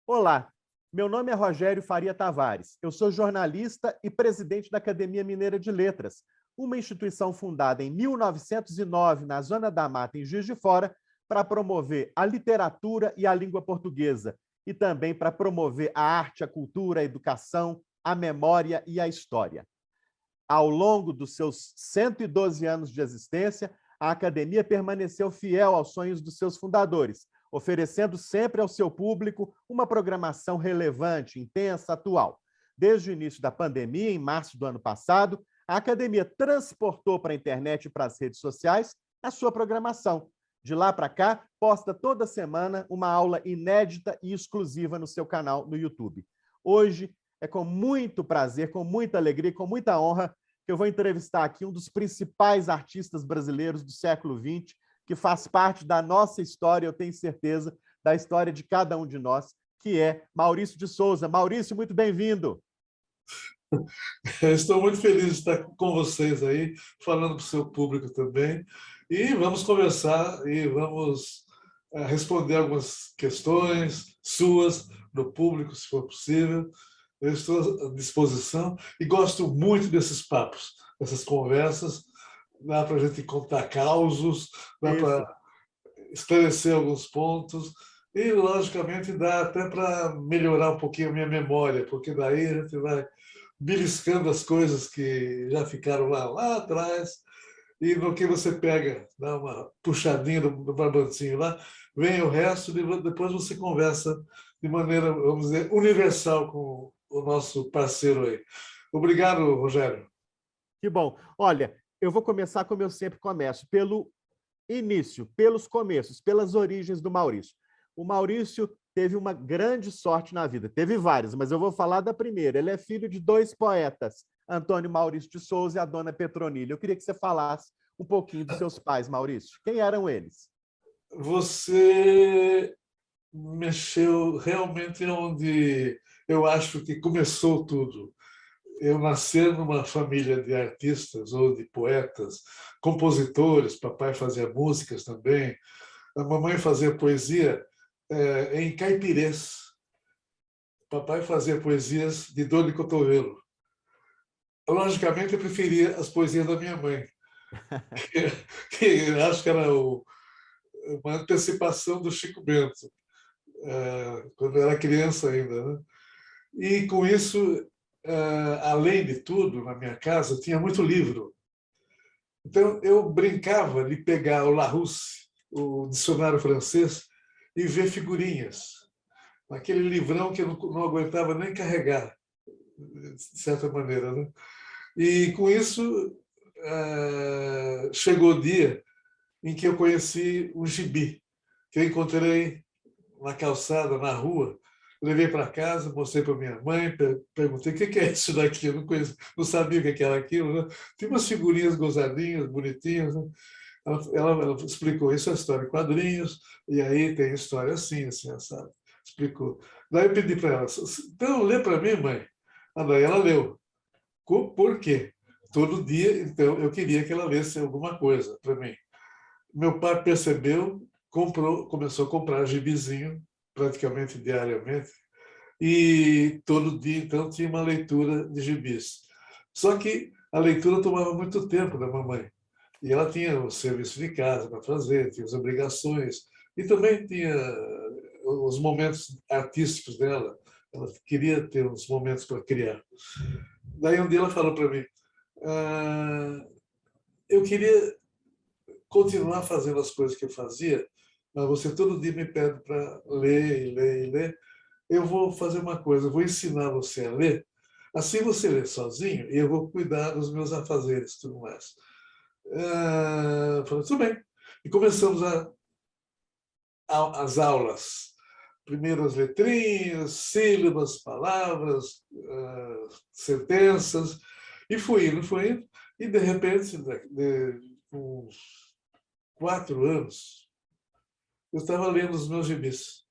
Olá, meu nome é Rogério Faria Tavares. Eu sou jornalista e presidente da Academia Mineira de Letras, uma instituição fundada em 1909 na Zona da Mata, em Juiz de Fora, para promover a literatura e a língua portuguesa e também para promover a arte, a cultura, a educação, a memória e a história. Ao longo dos seus 112 anos de existência, a Academia permaneceu fiel aos sonhos dos seus fundadores, oferecendo sempre ao seu público uma programação relevante, intensa, atual. Desde o início da pandemia, em março do ano passado, a Academia transportou para a internet e para as redes sociais a sua programação. De lá para cá, posta toda semana uma aula inédita e exclusiva no seu canal no YouTube. Hoje, é com muito prazer, com muita alegria e com muita honra que eu vou entrevistar aqui um dos principais artistas brasileiros do século XX, que faz parte da nossa história, eu tenho certeza, da história de cada um de nós, que é Maurício de Souza. Maurício, muito bem-vindo. Estou muito feliz de estar com vocês aí, falando para o seu público também. E vamos conversar e vamos responder algumas questões suas, do público, se for possível. Eu estou à disposição e gosto muito desses papos, dessas conversas. Dá para a gente contar causos, dá Isso. para esclarecer alguns pontos e, logicamente, dá até para melhorar um pouquinho a minha memória, porque daí a gente vai beliscando as coisas que já ficaram lá atrás, e no que você pega, dá uma puxadinha do barbancinho lá, vem o resto, e depois você conversa de maneira, vamos dizer, universal com o nosso parceiro aí. Obrigado, Rogério. Que bom. Olha, eu vou começar como eu sempre começo, pelo início, pelos começos, pelas origens do Maurício. O Maurício teve uma grande sorte na vida. Teve várias, mas eu vou falar da primeira. Ele é filho de dois poetas, Antônio Maurício de Souza e a dona Petronila. Eu queria que você falasse um pouquinho dos seus pais, Maurício. Quem eram eles? Você mexeu realmente onde eu acho que começou tudo. Eu nasci numa família de artistas ou de poetas, compositores. Papai fazia músicas também. A mamãe fazia poesia em caipirês. Papai fazia poesias de dor de cotovelo. Logicamente, eu preferia as poesias da minha mãe, que eu acho que era uma antecipação do Chico Bento, quando eu era criança ainda, né? E com isso, além de tudo, na minha casa tinha muito livro. Então eu brincava de pegar o Larousse, o dicionário francês, e ver figurinhas. Aquele livrão que eu não aguentava nem carregar, de certa maneira, né? E com isso chegou o dia em que eu conheci um gibi, que eu encontrei na calçada, na rua. Levei para casa, mostrei para minha mãe, perguntei o que é isso daqui, eu não, conheço, não sabia o que era aquilo. Né? Tinha umas figurinhas gozadinhas, bonitinhas. Né? Ela explicou, isso é história em quadrinhos, e aí tem história assim, assim, sabe? Explicou. Daí eu pedi para ela, então lê para mim, mãe. Daí ela leu. Por quê? Todo dia, então, eu queria que ela lesse alguma coisa para mim. Meu pai percebeu, começou a comprar gibizinho, praticamente diariamente, e todo dia, então, tinha uma leitura de gibis. Só que a leitura tomava muito tempo da mamãe. E ela tinha o serviço de casa para fazer, tinha as obrigações, e também tinha os momentos artísticos dela. Ela queria ter uns momentos para criar. Daí um dia ela falou para mim, eu queria continuar fazendo as coisas que eu fazia, mas você todo dia me pede para ler e ler e ler. Eu vou fazer uma coisa, eu vou ensinar você a ler, assim você lê sozinho e eu vou cuidar dos meus afazeres e tudo mais. Falei, tudo bem. E começamos as aulas. Primeiro as letrinhas, sílabas, palavras, sentenças, e fui indo, e de repente, com uns 4 anos, eu estava lendo os meus gibis.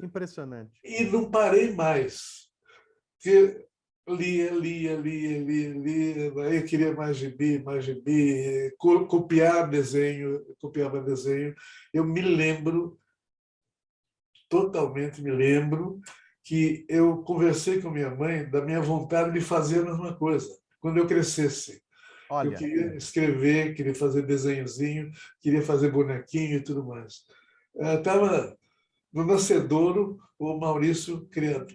Impressionante. E não parei mais. Porque lia, daí eu queria mais gibi, copiava desenho. Eu me lembro totalmente me lembro que eu conversei com minha mãe da minha vontade de fazer a mesma coisa, quando eu crescesse. Eu Olha, queria escrever, queria fazer desenhozinho, queria fazer bonequinho e tudo mais. Estava no nascedouro o Maurício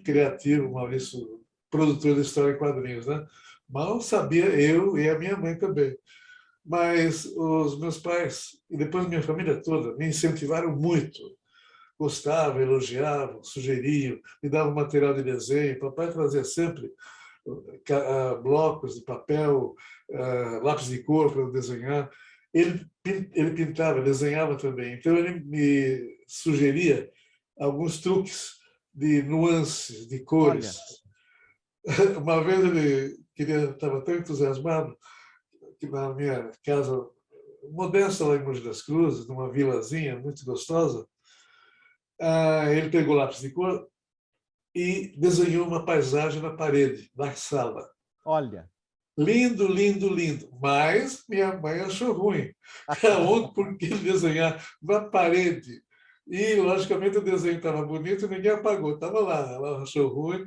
criativo, o Maurício produtor de história em quadrinhos, né? Mal sabia eu e a minha mãe também. Mas os meus pais e depois minha família toda me incentivaram muito. Gostavam, elogiavam, sugeriam, me davam material de desenho. Papai trazia sempre blocos de papel, lápis de cor para eu desenhar. Ele pintava, desenhava também. Então, ele me sugeria alguns truques de nuances, de cores. olha, Uma vez ele estava tão entusiasmado que na minha casa modesta lá em Mogi das Cruzes, numa vilazinha muito gostosa, ele pegou lápis de cor e desenhou uma paisagem na parede da sala. olha. Lindo, lindo, lindo. Mas minha mãe achou ruim. Porque ele desenhar na parede. E, logicamente, o desenho estava bonito e ninguém apagou. Estava lá. Ela achou ruim,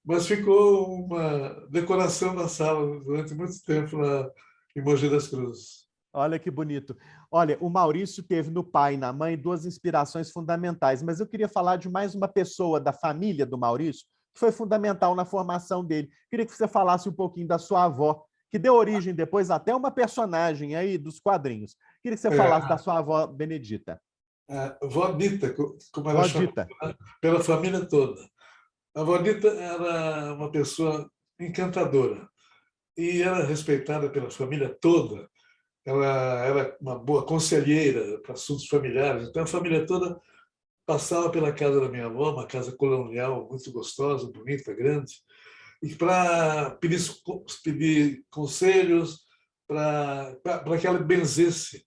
mas ficou uma decoração da sala durante muito tempo lá em Mogi das Cruzes. Olha que bonito. Olha, o Maurício teve no pai e na mãe duas inspirações fundamentais, mas eu queria falar de mais uma pessoa da família do Maurício que foi fundamental na formação dele. Queria que você falasse um pouquinho da sua avó, que deu origem depois até uma personagem aí dos quadrinhos. Queria que você falasse da sua avó Benedita. A vó Dita, como era Vó chamada Dita. pela família toda. A vó Dita era uma pessoa encantadora e era respeitada pela família toda. Ela era uma boa conselheira para assuntos familiares. Então, a família toda passava pela casa da minha avó, uma casa colonial muito gostosa, bonita, grande, e para pedir conselhos, para que ela benzesse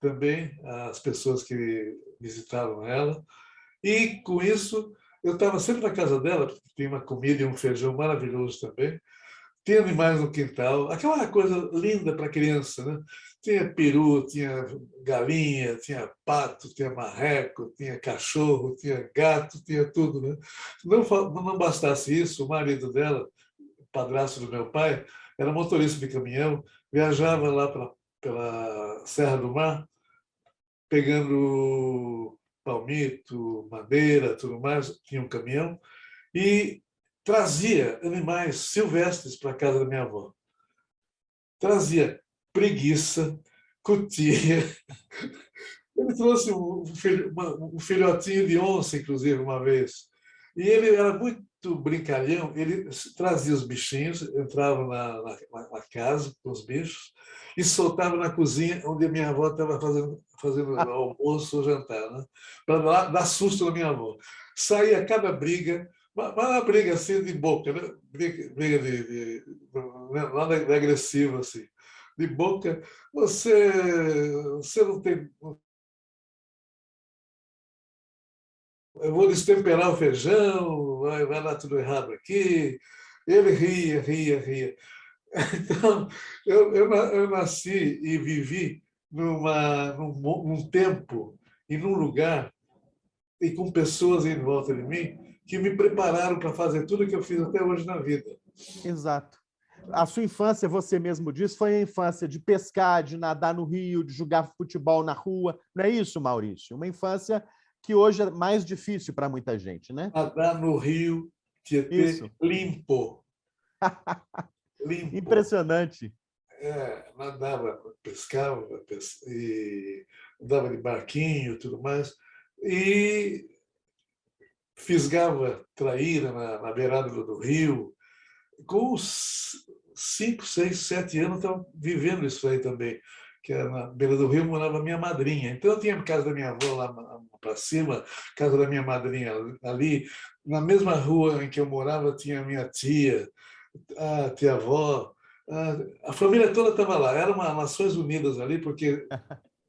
também as pessoas que visitavam ela. E, com isso, eu estava sempre na casa dela, porque tinha uma comida e um feijão maravilhoso também. Tinha animais no quintal, aquela coisa linda para criança, né? Tinha peru, tinha galinha, tinha pato, tinha marreco, tinha cachorro, tinha gato, tinha tudo, né? Não bastasse isso, o marido dela, o padrasto do meu pai, era motorista de caminhão, viajava lá pela Serra do Mar, pegando palmito, madeira, tudo mais, tinha um caminhão, e trazia animais silvestres para a casa da minha avó. Trazia preguiça, cutia. Ele trouxe um filhotinho de onça, inclusive, uma vez. E ele era muito brincalhão, ele trazia os bichinhos, entrava na casa com os bichos e soltava na cozinha, onde a minha avó estava fazendo almoço ou jantar, né? Para dar susto na minha avó. Saía cada briga, uma briga assim de boca, né? Briga nada agressiva assim. De boca, você não tem. Eu vou destemperar o feijão, vai dar tudo errado aqui. Ele ria, ria, ria. Então, eu nasci e vivi num tempo e num lugar e com pessoas em volta de mim que me prepararam para fazer tudo que eu fiz até hoje na vida. Exato. A sua infância, você mesmo disse, foi a infância de pescar, de nadar no rio, de jogar futebol na rua. Não é isso, Maurício? Uma infância que hoje é mais difícil para muita gente, né? Nadar no rio Tietê Isso. limpo. Limpo. Impressionante. Nadava, pescava e andava de barquinho e tudo mais. E fisgava traíra na beirada do rio. Com uns 5, 6, 7 anos, estava vivendo isso aí também. Que na beira do rio morava minha madrinha. Então, eu tinha a casa da minha avó lá para cima, casa da minha madrinha ali. Na mesma rua em que eu morava, tinha a minha tia, a tia-avó. A família toda estava lá. Eram Nações Unidas ali, porque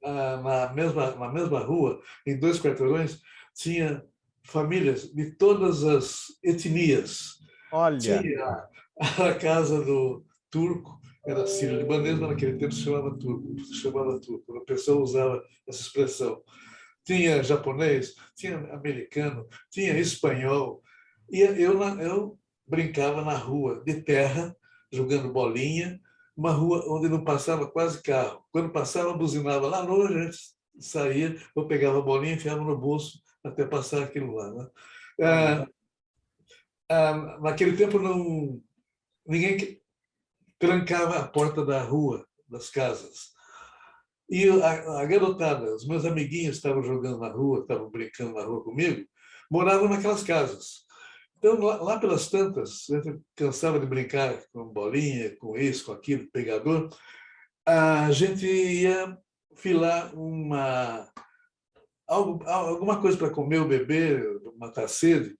na mesma rua, em 2 quarteirões, tinha famílias de todas as etnias. Olha, Tinha a casa do turco, era sírio-libanês, mas naquele tempo se chamava turco. A pessoa usava essa expressão. tinha japonês, tinha americano, tinha espanhol. E eu brincava na rua de terra, jogando bolinha, uma rua onde não passava quase carro. Quando passava, buzinava lá longe, a gente saía, eu pegava a bolinha e enfiava no bolso até passar aquilo lá. Né? Olha, Naquele tempo, ninguém trancava a porta da rua, das casas. E a garotada, os meus amiguinhos estavam jogando na rua, estavam brincando na rua comigo, moravam naquelas casas. Então, lá pelas tantas, eu cansava de brincar com bolinha, com isso, com aquilo, pegador, a gente ia filar alguma coisa para comer ou beber, matar sede,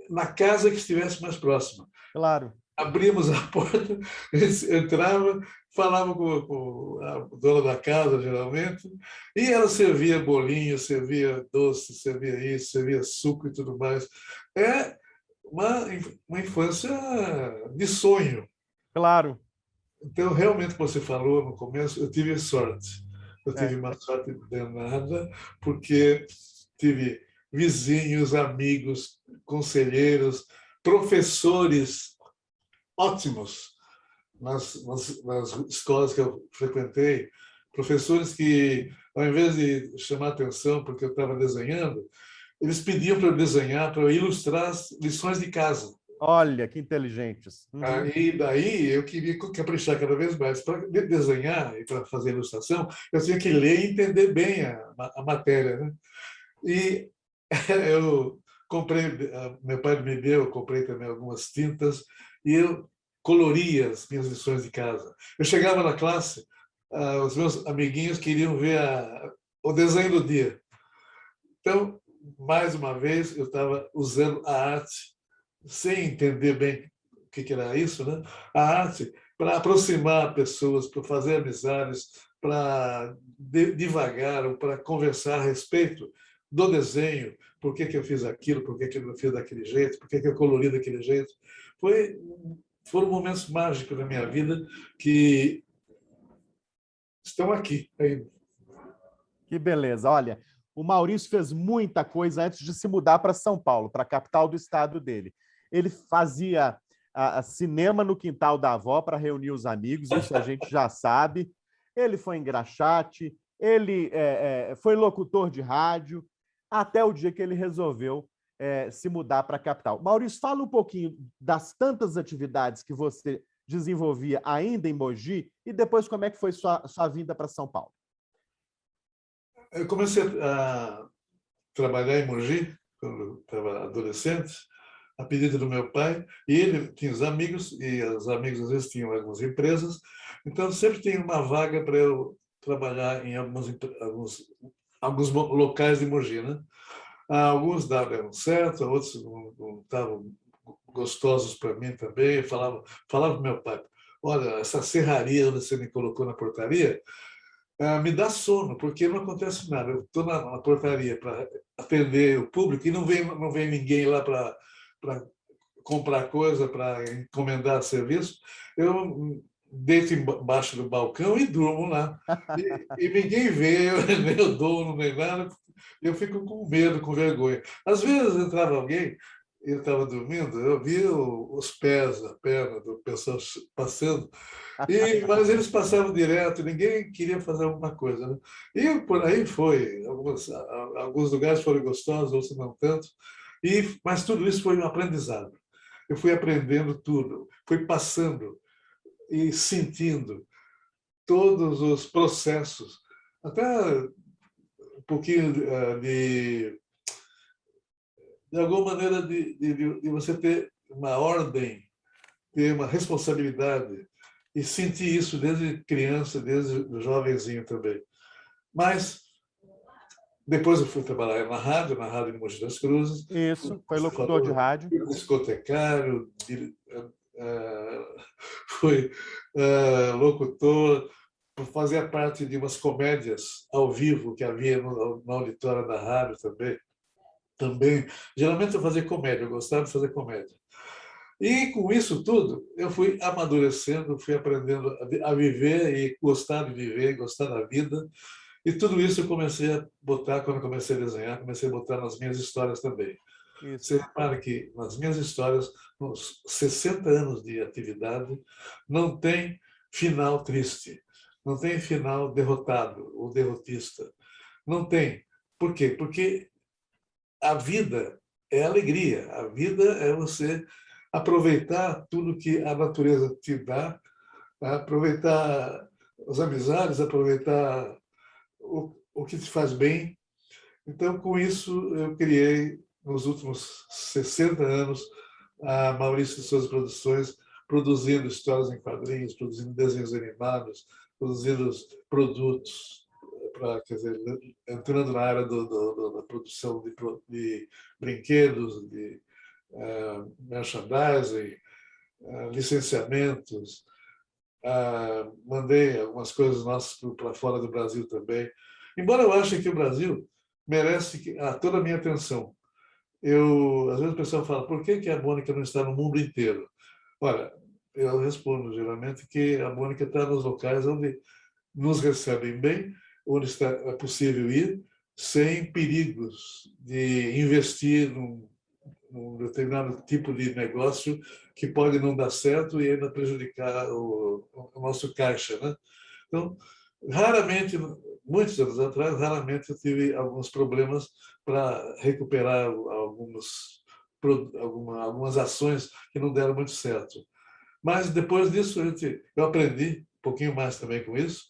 na casa que estivesse mais próxima. claro. Abríamos a porta, entrava, falava com a dona da casa, geralmente, e ela servia bolinho, servia doce, servia isso, servia suco e tudo mais. É uma infância de sonho. Claro. Então, realmente, como você falou no começo, eu tive sorte. Eu É. tive uma sorte danada, porque tive vizinhos, amigos, conselheiros, professores ótimos nas escolas que eu frequentei, professores que, ao invés de chamar atenção porque eu estava desenhando, eles pediam para eu desenhar, para eu ilustrar as lições de casa. Olha, que inteligentes. Uhum. E daí eu queria caprichar cada vez mais. Para desenhar e para fazer ilustração, eu tinha que ler e entender bem a matéria. Né? E eu comprei, meu pai me deu, eu comprei também algumas tintas e eu coloria as minhas lições de casa. Eu chegava na classe, os meus amiguinhos queriam ver o desenho do dia. Então, mais uma vez, eu estava usando a arte, sem entender bem o que era isso, né? A arte para aproximar pessoas, para fazer amizades, para divagar ou para conversar a respeito do desenho, por que eu fiz aquilo, por que eu fiz daquele jeito, por que eu colori daquele jeito. Foram momentos mágicos na minha vida que estão aqui ainda. Que beleza. Olha, o Maurício fez muita coisa antes de se mudar para São Paulo, para a capital do estado dele. Ele fazia cinema no quintal da avó para reunir os amigos, isso a gente já sabe. Ele foi engraxate, ele foi locutor de rádio, até o dia que ele resolveu se mudar para a capital. Maurício, fala um pouquinho das tantas atividades que você desenvolvia ainda em Mogi e depois como é que foi sua vinda para São Paulo. Eu comecei a trabalhar em Mogi, quando eu estava adolescente, a pedido do meu pai, e ele tinha os amigos, e os amigos às vezes tinham algumas empresas, então sempre tinha uma vaga para eu trabalhar em alguns locais de Mogi. Né? Alguns davam certo, outros não estavam gostosos para mim também. Eu falava para o meu pai, olha, essa serraria onde você me colocou na portaria, me dá sono, porque não acontece nada. Eu estou na portaria para atender o público e não vem ninguém lá para comprar coisa, para encomendar serviço. Eu deito embaixo do balcão e durmo lá. E ninguém vê, nem o dono, nem nada. Eu fico com medo, com vergonha. Às vezes entrava alguém, eu estava dormindo, eu via os pés, a perna do pessoal passando, mas eles passavam direto, ninguém queria fazer alguma coisa. Né? E por aí foi. Alguns lugares foram gostosos, outros não tanto. Mas tudo isso foi um aprendizado. Eu fui aprendendo tudo, fui passando e sentindo todos os processos, até um pouquinho de alguma maneira de você ter uma ordem, ter uma responsabilidade, e senti isso desde criança, desde jovenzinho também. Mas depois eu fui trabalhar na rádio de Mogi das Cruzes. Isso, foi locutor de rádio. Discotecário, fui locutor, fazia parte de umas comédias ao vivo que havia no auditório da rádio também. Geralmente eu fazia comédia, eu gostava de fazer comédia. E com isso tudo, eu fui amadurecendo, fui aprendendo a viver e gostar de viver, gostar da vida. E tudo isso eu comecei a botar, quando eu comecei a desenhar, comecei a botar nas minhas histórias também. Isso. Você repara que nas minhas histórias, nos 60 anos de atividade, não tem final triste, não tem final derrotado ou derrotista. Não tem. Por quê? Porque a vida é alegria, a vida é você aproveitar tudo que a natureza te dá, aproveitar as amizades, aproveitar o que te faz bem. Então, com isso, eu criei, nos últimos 60 anos, a Maurício de Souza Produções, produzindo histórias em quadrinhos, produzindo desenhos animados, produzindo produtos, quer dizer, entrando na área da produção de brinquedos, de merchandising, licenciamentos. Mandei algumas coisas nossas para fora do Brasil também. Embora eu ache que o Brasil merece toda a minha atenção. Às vezes o pessoal fala, por que a Mônica não está no mundo inteiro? Olha, eu respondo geralmente que a Mônica está nos locais onde nos recebem bem, onde é possível ir, sem perigos de investir num determinado tipo de negócio que pode não dar certo e ainda prejudicar o nosso caixa, né? Então, raramente, muitos anos atrás, raramente eu tive alguns problemas para recuperar algumas ações que não deram muito certo. Mas depois disso eu aprendi um pouquinho mais também com isso,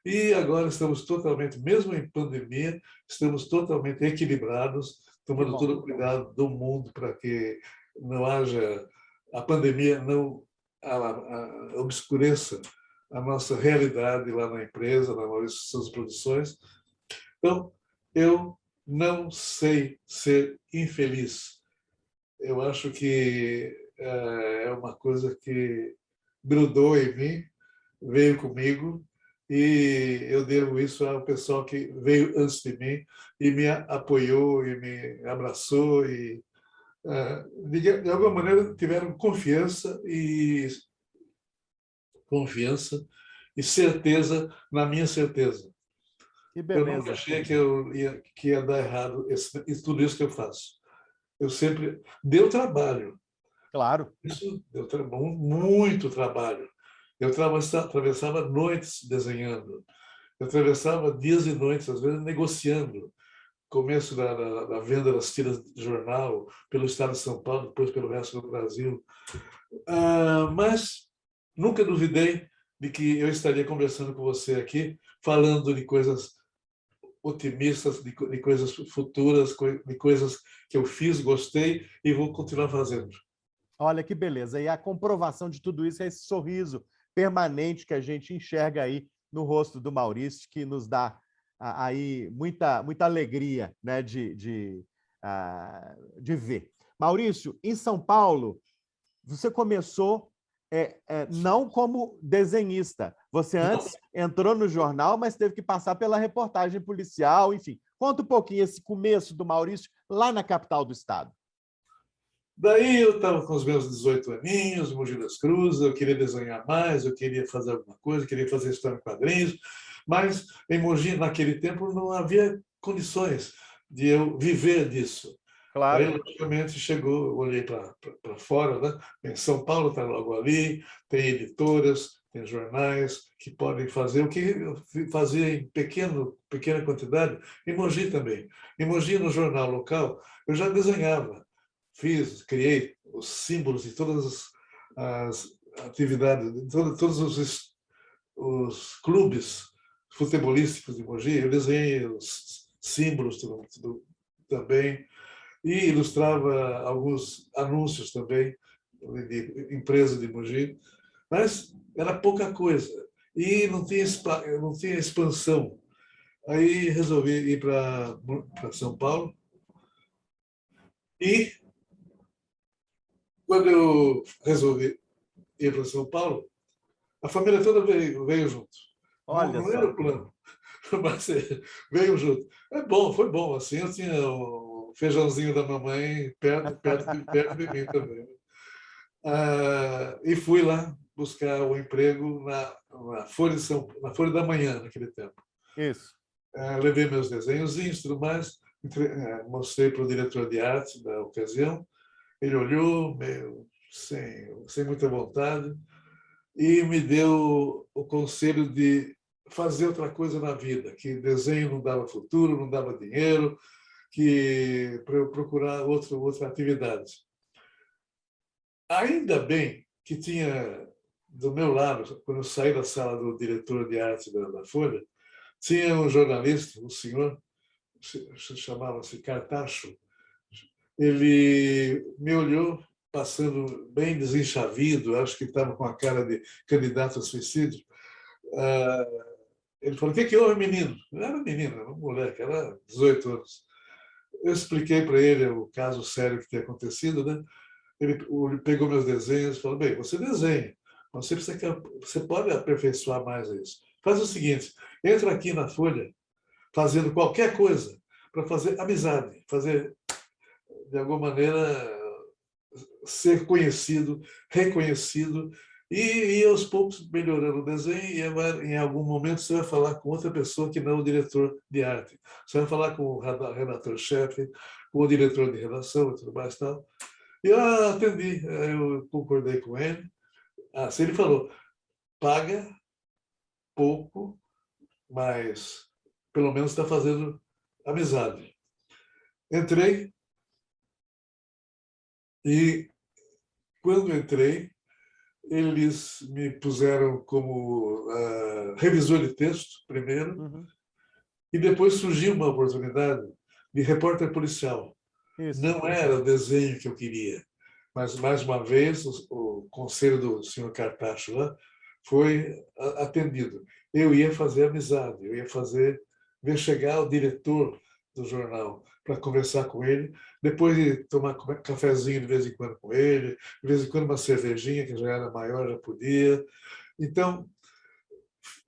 e agora estamos totalmente, mesmo em pandemia, estamos totalmente equilibrados, tomando todo o cuidado do mundo para que não haja, a pandemia não obscureça a nossa realidade lá na empresa, na Maurício de Souza Produções. Então, eu não sei ser infeliz. Eu acho que é uma coisa que grudou em mim, veio comigo, e eu devo isso ao pessoal que veio antes de mim e me apoiou e me abraçou e, de alguma maneira, tiveram confiança e certeza na minha certeza. Que Eu nunca beleza. achei que ia dar errado tudo isso que eu faço. Eu sempre deu trabalho. Claro. Isso deu muito trabalho. Eu atravessava noites desenhando. Eu atravessava dias e noites, às vezes, negociando. Começo da venda das tiras de jornal pelo estado de São Paulo, depois pelo resto do Brasil. Mas nunca duvidei de que eu estaria conversando com você aqui, falando de coisas otimistas, de coisas futuras, de coisas que eu fiz, gostei e vou continuar fazendo. Olha que beleza. E a comprovação de tudo isso é esse sorriso permanente que a gente enxerga aí no rosto do Maurício, que nos dá aí muita alegria, né, de ver. Maurício, em São Paulo, você começou não como desenhista. Você antes entrou no jornal, mas teve que passar pela reportagem policial, enfim. Conta um pouquinho esse começo do Maurício lá na capital do estado. Daí eu estava com os meus 18 aninhos, em Mogi das Cruzes, eu queria desenhar mais, eu queria fazer alguma coisa, queria fazer história em quadrinhos, mas em Mogi, naquele tempo, não havia condições de eu viver disso. Daí, Claro. logicamente, chegou, eu olhei para fora, né? Em São Paulo está logo ali, tem editoras, tem jornais que podem fazer o que eu fazia em pequena quantidade, em Mogi também. Em Mogi, no jornal local, eu já desenhava, criei os símbolos de todas as atividades, de todos os clubes futebolísticos de Mogi, eu desenhei os símbolos também, e ilustrava alguns anúncios também de empresa de Mogi, mas era pouca coisa e não tinha expansão. Aí resolvi ir para São Paulo e quando eu resolvi ir para São Paulo, a família toda veio junto. Não, Olha não era só. o plano, mas veio junto. Foi bom. Assim, eu tinha o feijãozinho da mamãe perto de mim também. E fui lá buscar o emprego na Folha da Manhã, naquele tempo. Isso. Levei meus desenhozinhos e tudo mais, mostrei para o diretor de arte da ocasião. Ele olhou, meio sem muita vontade, e me deu o conselho de fazer outra coisa na vida, que desenho não dava futuro, não dava dinheiro, que para eu procurar outra atividade. Ainda bem que tinha do meu lado, quando eu saí da sala do diretor de arte da Folha, tinha um jornalista, um senhor, chamava-se Cartacho. Ele me olhou, passando bem desenchavido, acho que estava com a cara de candidato a suicídio. Ele falou: o que houve, menino? Eu era menino, era um moleque, era 18 anos. Eu expliquei para ele o caso sério que tinha acontecido, né? Ele pegou meus desenhos e falou: bem, você desenha, mas você pode aperfeiçoar mais isso. Faz o seguinte, entra aqui na Folha fazendo qualquer coisa para fazer amizade, fazer, de alguma maneira, ser conhecido, reconhecido, e aos poucos melhorando o desenho, e em algum momento você vai falar com outra pessoa que não o diretor de arte. Você vai falar com o redator-chefe, com o diretor de redação e tudo mais e tal. E eu atendi, eu concordei com ele. Assim ele falou: paga pouco, mas pelo menos está fazendo amizade. Entrei e, quando entrei, eles me puseram como revisor de texto, primeiro, e depois surgiu uma oportunidade de repórter policial. Isso. Não era o desenho que eu queria, mas, mais uma vez, o conselho do senhor Cartacho lá foi atendido. Eu ia fazer amizade, eu ia ver chegar o diretor do jornal para conversar com ele, depois de tomar cafezinho de vez em quando com ele, de vez em quando uma cervejinha, que já era maior, já podia. Então,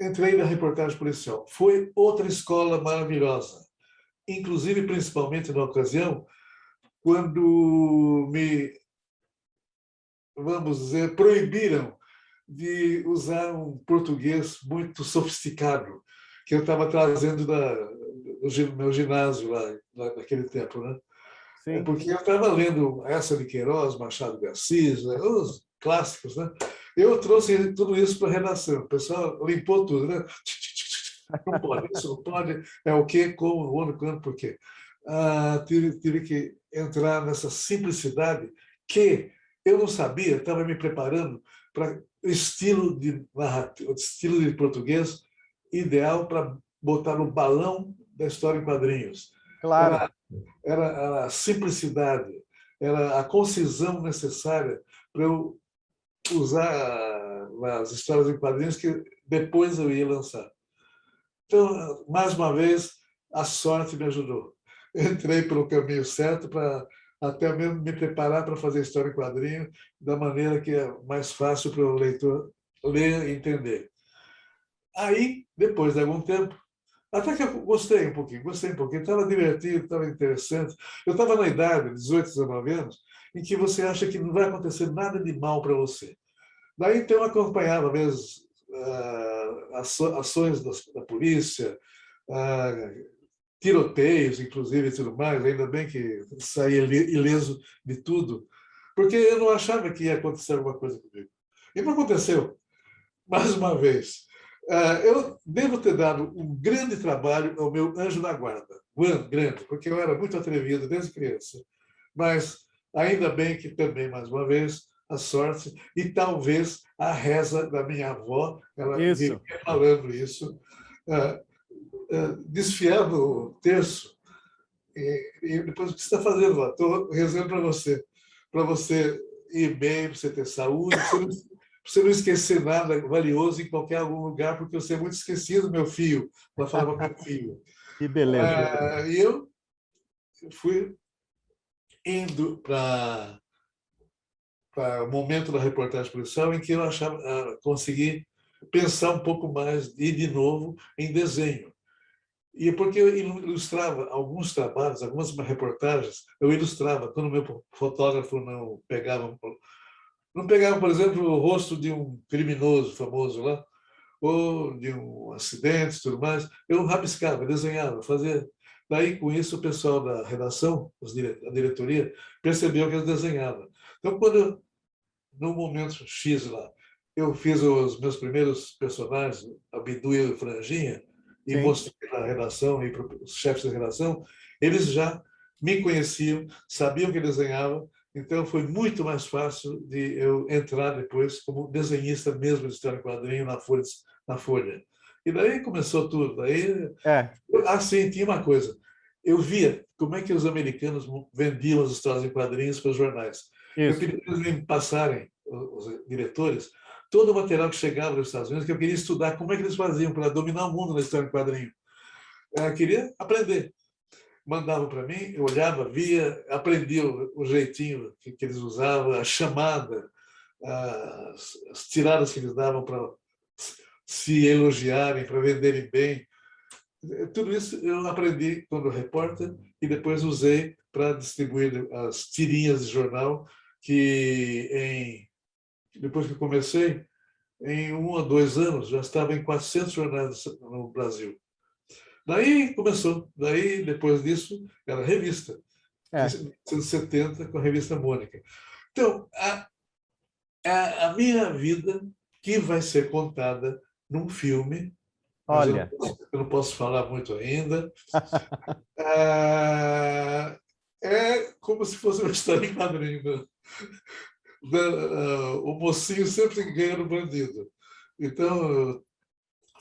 entrei na reportagem policial. Foi outra escola maravilhosa, inclusive, principalmente na ocasião, quando vamos dizer, proibiram de usar um português muito sofisticado, que eu estava trazendo do meu ginásio lá naquele tempo, né? Sim. Porque eu estava lendo Essa de Queiroz, Machado de Assis, né? Os clássicos, né? Eu trouxe tudo isso para a redação. O pessoal limpou tudo, né? Não pode, isso não pode. É o quê, como, onde, quando, por quê? Tive que entrar nessa simplicidade que eu não sabia, estava me preparando para o estilo de narrativa, estilo de português ideal para botar no balão da história em quadrinhos. Claro. Era a simplicidade, era a concisão necessária para eu usar nas histórias em quadrinhos que depois eu ia lançar. Então, mais uma vez, a sorte me ajudou. Entrei pelo caminho certo para até mesmo me preparar para fazer história em quadrinho da maneira que é mais fácil para o leitor ler e entender. Aí, depois de algum tempo, até que eu gostei um pouquinho, estava divertido, estava interessante. Eu estava na idade, 18, 19 anos, em que você acha que não vai acontecer nada de mal para você. Daí, então, eu acompanhava mesmo ações da polícia, tiroteios, inclusive, e tudo mais. Ainda bem que saí ileso de tudo, porque eu não achava que ia acontecer alguma coisa comigo. E não aconteceu, mais uma vez. Eu devo ter dado um grande trabalho ao meu anjo da guarda, grande, porque eu era muito atrevido desde criança. Mas ainda bem que também, mais uma vez, a sorte e talvez a reza da minha avó, ela vivia falando isso, desfiando o terço. E depois, o que você está fazendo lá? Estou rezando para você ir bem, para você ter saúde, para você não esquecer nada valioso em qualquer algum lugar, porque você é muito esquecido, meu filho. Ela falava com meu filho. Que beleza. E eu fui indo para o momento da reportagem policial em que eu consegui pensar um pouco mais e de novo em desenho. E porque eu ilustrava alguns trabalhos, algumas reportagens, eu ilustrava quando o meu fotógrafo não pegava, por exemplo, o rosto de um criminoso famoso lá, ou de um acidente e tudo mais. Eu rabiscava, desenhava, fazia. Daí, com isso, o pessoal da redação, a diretoria, percebeu que eu desenhava. Então, no momento X lá, eu fiz os meus primeiros personagens, a Bidu e o Franjinha, e Sim. mostrei na redação e para os chefes da redação, eles já me conheciam, sabiam que eu desenhava, então foi muito mais fácil de eu entrar depois como desenhista mesmo de história em quadrinho na Folha. E daí começou tudo. Daí, É, assim, tinha uma coisa. Eu via como é que os americanos vendiam as histórias em quadrinhos para os jornais. Eu isso. pedi para eles me passarem, os diretores, todo o material que chegava dos Estados Unidos, que eu queria estudar como é que eles faziam para dominar o mundo na história em quadrinho. Eu queria aprender. Mandavam para mim, eu olhava, via, aprendia o jeitinho que eles usavam, a chamada, as tiradas que eles davam para se elogiarem, para venderem bem. Tudo isso eu aprendi quando repórter e depois usei para distribuir as tirinhas de jornal que, depois que comecei, em 1 a 2 anos, já estava em 400 jornais no Brasil. Daí começou. Daí, depois disso, era revista. Em É. 1970, com a revista Mônica. Então, a minha vida que vai ser contada num filme, mas Olha, eu não posso falar muito ainda. Ah, é como se fosse uma história em quadrinho. Né? O mocinho sempre ganha no bandido. Então, eu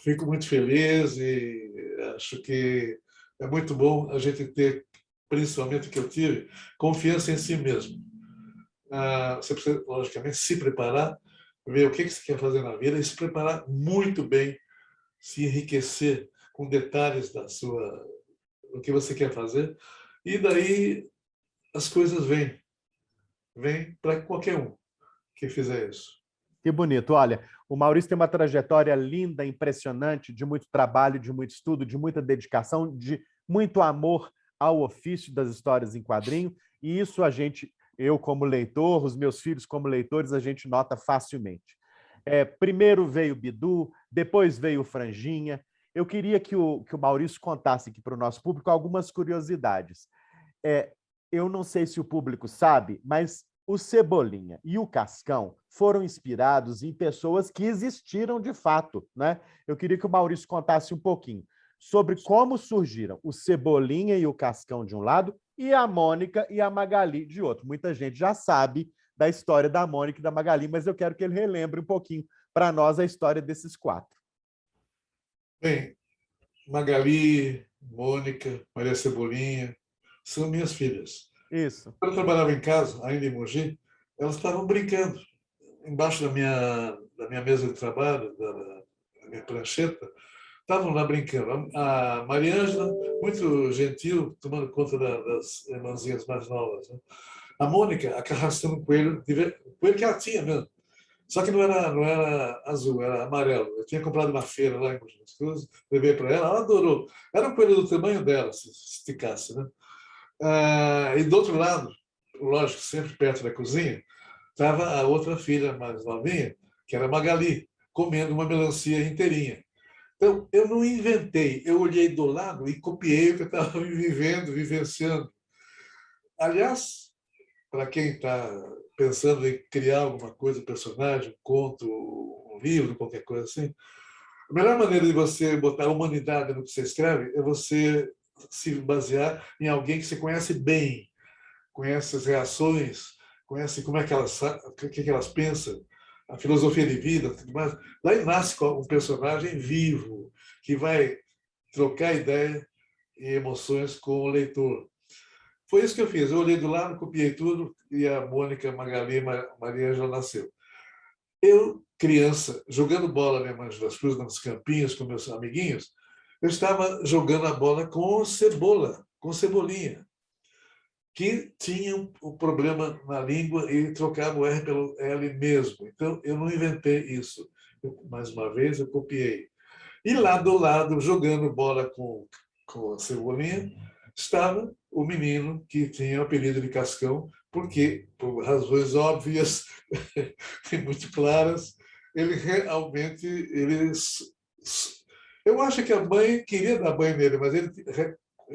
fico muito feliz e acho que é muito bom a gente ter, principalmente o que eu tive, confiança em si mesmo. Você precisa, logicamente, se preparar, ver o que você quer fazer na vida e se preparar muito bem, se enriquecer com detalhes do que você quer fazer. E daí as coisas vêm para qualquer um que fizer isso. que bonito. Olha, o Maurício tem uma trajetória linda, impressionante, de muito trabalho, de muito estudo, de muita dedicação, de muito amor ao ofício das histórias em quadrinho. E isso eu como leitor, os meus filhos como leitores, a gente nota facilmente. Primeiro veio o Bidu, depois veio o Franjinha. Eu queria que o Maurício contasse aqui para o nosso público algumas curiosidades. Eu não sei se o público sabe, mas o Cebolinha e o Cascão foram inspirados em pessoas que existiram de fato, né? Eu queria que o Maurício contasse um pouquinho sobre como surgiram o Cebolinha e o Cascão de um lado e a Mônica e a Magali de outro. Muita gente já sabe da história da Mônica e da Magali, mas eu quero que ele relembre um pouquinho para nós a história desses quatro. Bem, Magali, Mônica, Maria Cebolinha, são minhas filhas. Isso. Quando eu trabalhava em casa, ainda em Mogi, elas estavam brincando embaixo da minha mesa de trabalho, da minha prancheta, estavam lá brincando. A Mariângela, muito gentil, tomando conta das irmãzinhas mais novas. Né? A Mônica, arrastando um coelho, o coelho que ela tinha mesmo. Só que não era azul, era amarelo. Eu tinha comprado na feira lá em Mogi das Cruzes, levei para ela, ela adorou. Era um coelho do tamanho dela, se esticasse. Né? E do outro lado, lógico, sempre perto da cozinha, estava a outra filha mais novinha, que era Magali, comendo uma melancia inteirinha. Então, eu não inventei, eu olhei do lado e copiei o que eu estava vivendo, vivenciando. Aliás, para quem está pensando em criar alguma coisa, um personagem, um conto, um livro, qualquer coisa assim, a melhor maneira de você botar a humanidade no que você escreve é você se basear em alguém que você conhece bem, conhece as reações, conhece como é que o que elas pensam, a filosofia de vida, tudo mais. Daí nasce um personagem vivo que vai trocar ideia e emoções com o leitor. Foi isso que eu fiz. Eu olhei do lado, copiei tudo e a Mônica, Magali, Maria já nasceu. Eu, criança, jogando bola na Mãe das Cruzes, nos campinhos com meus amiguinhos, eu estava jogando a bola com cebola, com cebolinha, que tinha um problema na língua e trocava o R pelo L mesmo. Então, eu não inventei isso. Mais uma vez, eu copiei. E lá do lado, jogando bola com a Cebolinha, estava o menino que tinha o apelido de Cascão, porque, por razões óbvias e muito claras, ele realmente... Eu acho que a mãe queria dar banho nele, mas ele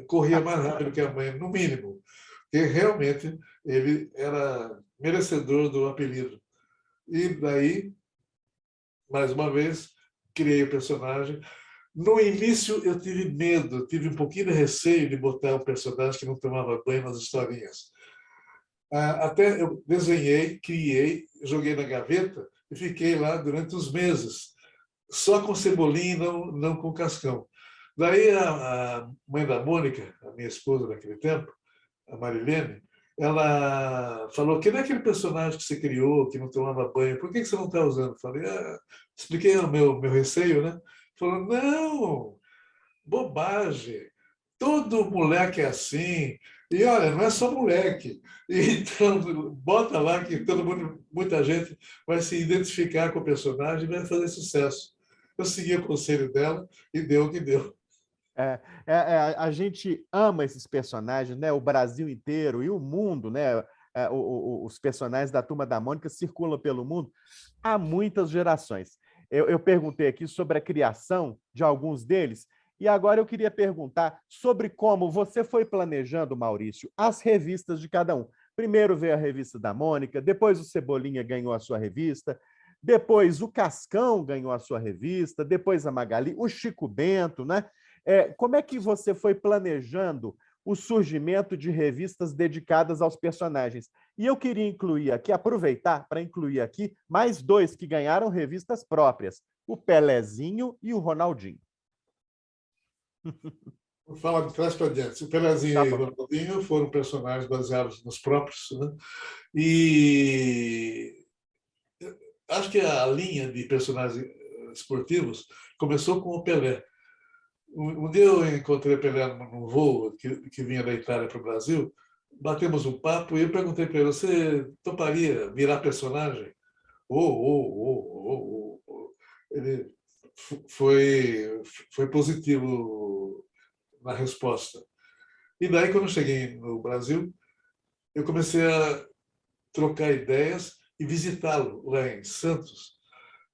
corria mais rápido que a mãe, no mínimo. Porque realmente ele era merecedor do apelido. E daí, mais uma vez, criei o personagem. No início, eu tive medo, tive um pouquinho de receio de botar um personagem que não tomava banho nas historinhas. Até eu desenhei, criei, joguei na gaveta e fiquei lá durante uns meses, só com Cebolinha e não com Cascão. Daí a mãe da Mônica, a minha esposa naquele tempo, a Marilene, ela falou que não é aquele personagem que você criou, que não tomava banho, por que você não está usando? Falei, expliquei o meu receio, né? Falou, não, bobagem, todo moleque é assim, e olha, não é só moleque. Então, bota lá que muita gente vai se identificar com o personagem e vai fazer sucesso. Eu segui o conselho dela e deu o que deu. A gente ama esses personagens, né? O Brasil inteiro e o mundo, né? Os personagens da Turma da Mônica circulam pelo mundo há muitas gerações. Eu perguntei aqui sobre a criação de alguns deles, e agora eu queria perguntar sobre como você foi planejando, Maurício, as revistas de cada um. Primeiro veio a revista da Mônica, depois o Cebolinha ganhou a sua revista, depois o Cascão ganhou a sua revista, depois a Magali, o Chico Bento, né? Como é que você foi planejando o surgimento de revistas dedicadas aos personagens? E eu queria incluir aqui, aproveitar para incluir aqui mais dois que ganharam revistas próprias, o Pelezinho e o Ronaldinho. Vou falar de trás para diante. O Pelezinho Tá e o bom. Ronaldinho foram personagens baseados nos próprios, né? E acho que a linha de personagens esportivos começou com o Pelé. Um dia eu encontrei o Pelé num voo que vinha da Itália para o Brasil, batemos um papo e eu perguntei para ele, você toparia virar personagem? Ele foi positivo na resposta. E daí, quando eu cheguei no Brasil, eu comecei a trocar ideias e visitá-lo lá em Santos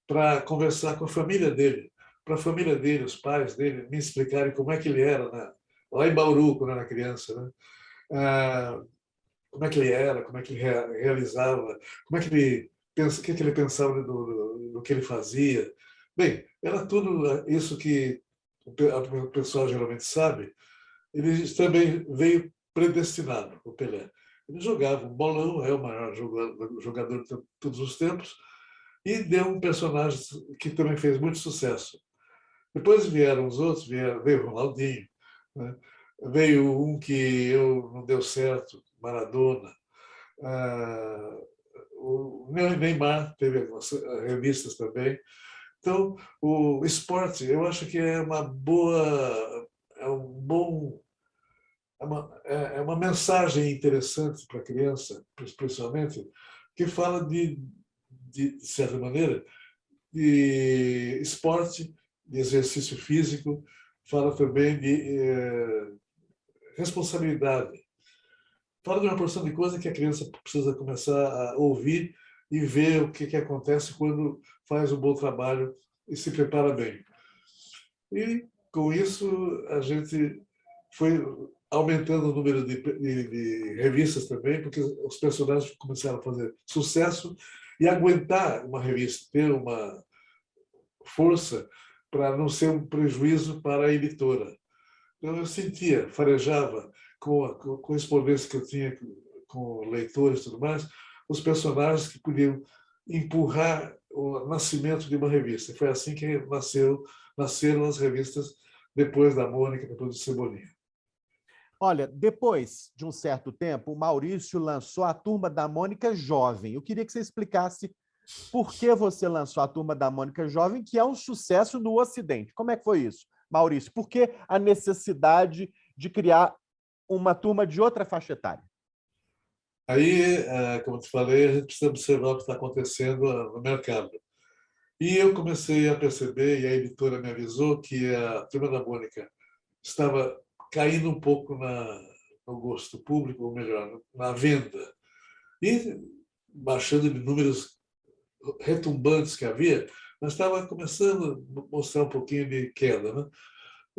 para conversar com a família dele, para a família dele, os pais dele, me explicarem como é que ele era, né? Lá em Bauru, quando eu era criança, né? Como é que ele era, como é que ele realizava, como é que ele pensa, o que ele pensava do que ele fazia. Bem, era tudo isso que o pessoal geralmente sabe. Ele também veio predestinado, o Pelé. Ele jogava um bolão, é o maior jogador de todos os tempos, e deu um personagem que também fez muito sucesso. Depois vieram os outros, veio o Ronaldinho, né? Veio um que não deu certo, Maradona. O Neymar teve algumas revistas também. Então, o esporte, eu acho que é uma boa, é um bom, é uma mensagem interessante para a criança, principalmente, que fala de certa maneira, de esporte, de exercício físico, fala também de responsabilidade. Fala de uma porção de coisa que a criança precisa começar a ouvir e ver o que acontece quando faz um bom trabalho e se prepara bem. E, com isso, a gente foi aumentando o número de revistas também, porque os personagens começaram a fazer sucesso e aguentar uma revista, ter uma força para não ser um prejuízo para a editora. Então, eu sentia, farejava com a correspondência que eu tinha com leitores e tudo mais, os personagens que podiam empurrar o nascimento de uma revista. Foi assim que nasceram as revistas depois da Mônica, depois do Cebolinha. Olha, depois de um certo tempo, o Maurício lançou a Turma da Mônica Jovem. Eu queria que você explicasse por que você lançou a Turma da Mônica Jovem, que é um sucesso no Ocidente. Como é que foi isso, Maurício? Por que a necessidade de criar uma turma de outra faixa etária? Aí, como te falei, a gente precisa observar o que está acontecendo no mercado. E eu comecei a perceber, e a editora me avisou, que a Turma da Mônica estava caindo um pouco no gosto público, ou melhor, na venda, e baixando de números retumbantes que havia, mas estava começando a mostrar um pouquinho de queda, né?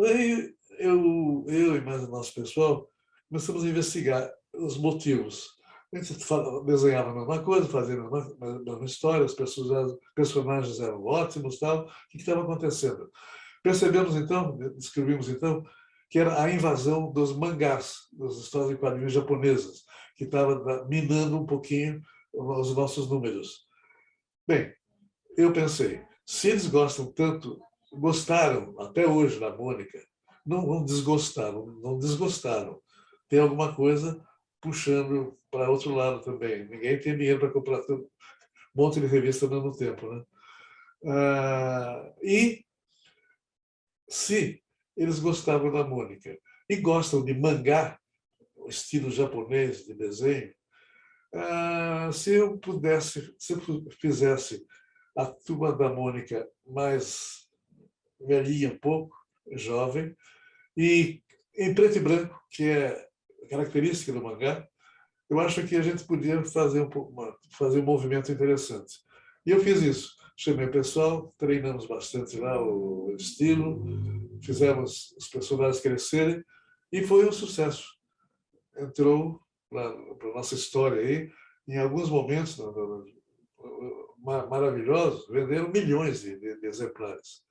Aí eu e mais o nosso pessoal começamos a investigar os motivos. A gente desenhava a mesma coisa, fazia a mesma história, os personagens eram ótimos, tal. O que estava acontecendo? Percebemos então, descobrimos então, que era a invasão dos mangás, das histórias em quadrinhos japonesas, que estava minando um pouquinho os nossos números. Bem, eu pensei, se eles gostam tanto, gostaram até hoje da Mônica, não desgostaram, não desgostaram. Tem alguma coisa puxando para outro lado também. Ninguém tem dinheiro para comprar um monte de revista ao mesmo tempo, né? E se eles gostavam da Mônica e gostam de mangá, o estilo japonês de desenho, se eu fizesse a Turma da Mônica mais velhinha um pouco, jovem, e em preto e branco, que é característica do mangá, eu acho que a gente podia fazer fazer um movimento interessante. E eu fiz isso. Chamei o pessoal, treinamos bastante lá o estilo, fizemos os personagens crescerem e foi um sucesso. Entrou para a nossa história aí, em alguns momentos maravilhosos, venderam milhões de exemplares.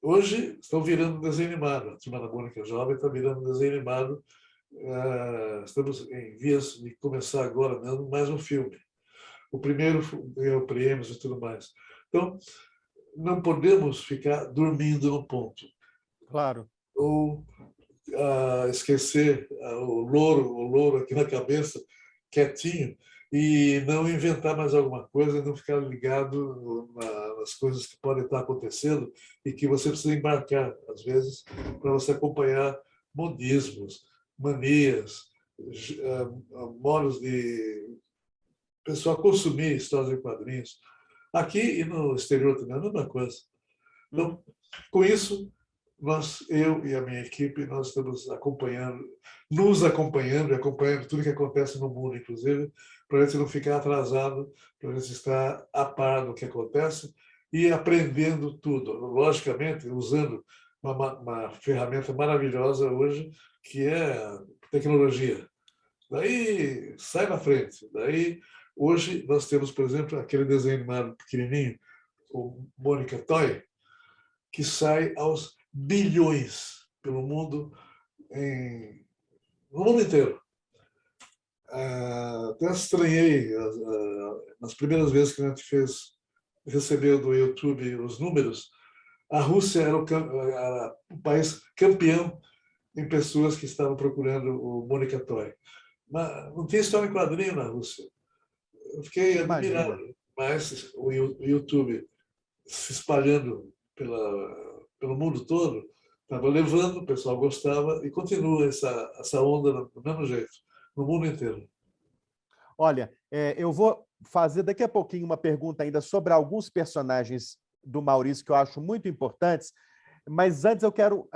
Hoje estão virando desenho animado. A Turma da Mônica Jovem está virando desenho animado. Estamos em vias de começar agora mesmo mais um filme. O primeiro ganhou prêmios e tudo mais. Então, não podemos ficar dormindo no ponto. Claro. Ou esquecer o louro aqui na cabeça, quietinho, e não inventar mais alguma coisa, não ficar ligado nas coisas que podem estar acontecendo e que você precisa embarcar, às vezes, para você acompanhar modismos, manias, modos de pessoal consumir histórias em quadrinhos. Aqui e no exterior também é a mesma coisa. Então, com isso, eu e a minha equipe, nós estamos nos acompanhando e acompanhando tudo que acontece no mundo, inclusive, para a gente não ficar atrasado, para a gente estar a par do que acontece e aprendendo tudo. Logicamente, usando uma ferramenta maravilhosa hoje, que é a tecnologia. Daí, sai na frente. Daí, hoje, nós temos, por exemplo, aquele desenho animado pequenininho, o Mônica Toy, que sai aos bilhões pelo mundo, no mundo inteiro. Até estranhei nas primeiras vezes que a gente recebeu do YouTube os números. A Rússia era o país campeão em pessoas que estavam procurando o Mônica Toy. Mas não tinha história em quadrinho na Rússia. Eu fiquei admirado. Mas o YouTube se espalhando pelo mundo todo, estava levando, o pessoal gostava e continua essa onda do mesmo jeito, no mundo inteiro. Olha, eu vou fazer daqui a pouquinho uma pergunta ainda sobre alguns personagens do Maurício que eu acho muito importantes, mas antes eu quero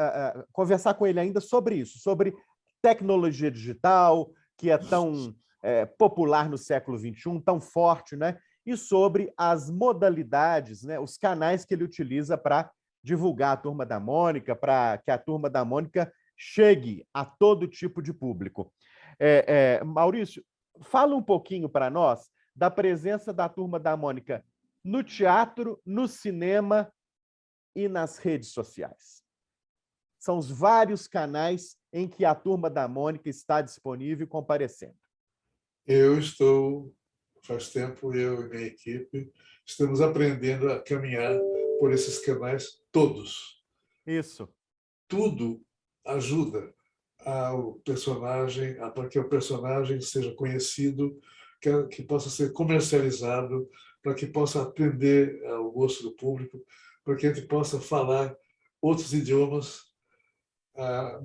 conversar com ele ainda sobre isso, sobre tecnologia digital, que é tão popular no século XXI, tão forte, né? E sobre as modalidades, né? Os canais que ele utiliza para divulgar a Turma da Mônica, para que a Turma da Mônica chegue a todo tipo de público. Maurício, fala um pouquinho para nós da presença da Turma da Mônica no teatro, no cinema e nas redes sociais. São os vários canais em que a Turma da Mônica está disponível e comparecendo. Faz tempo, eu e minha equipe, estamos aprendendo a caminhar por esses canais todos. Isso. Tudo ajuda ao personagem, para que o personagem seja conhecido, que possa ser comercializado, para que possa atender ao gosto do público, para que a gente possa falar outros idiomas.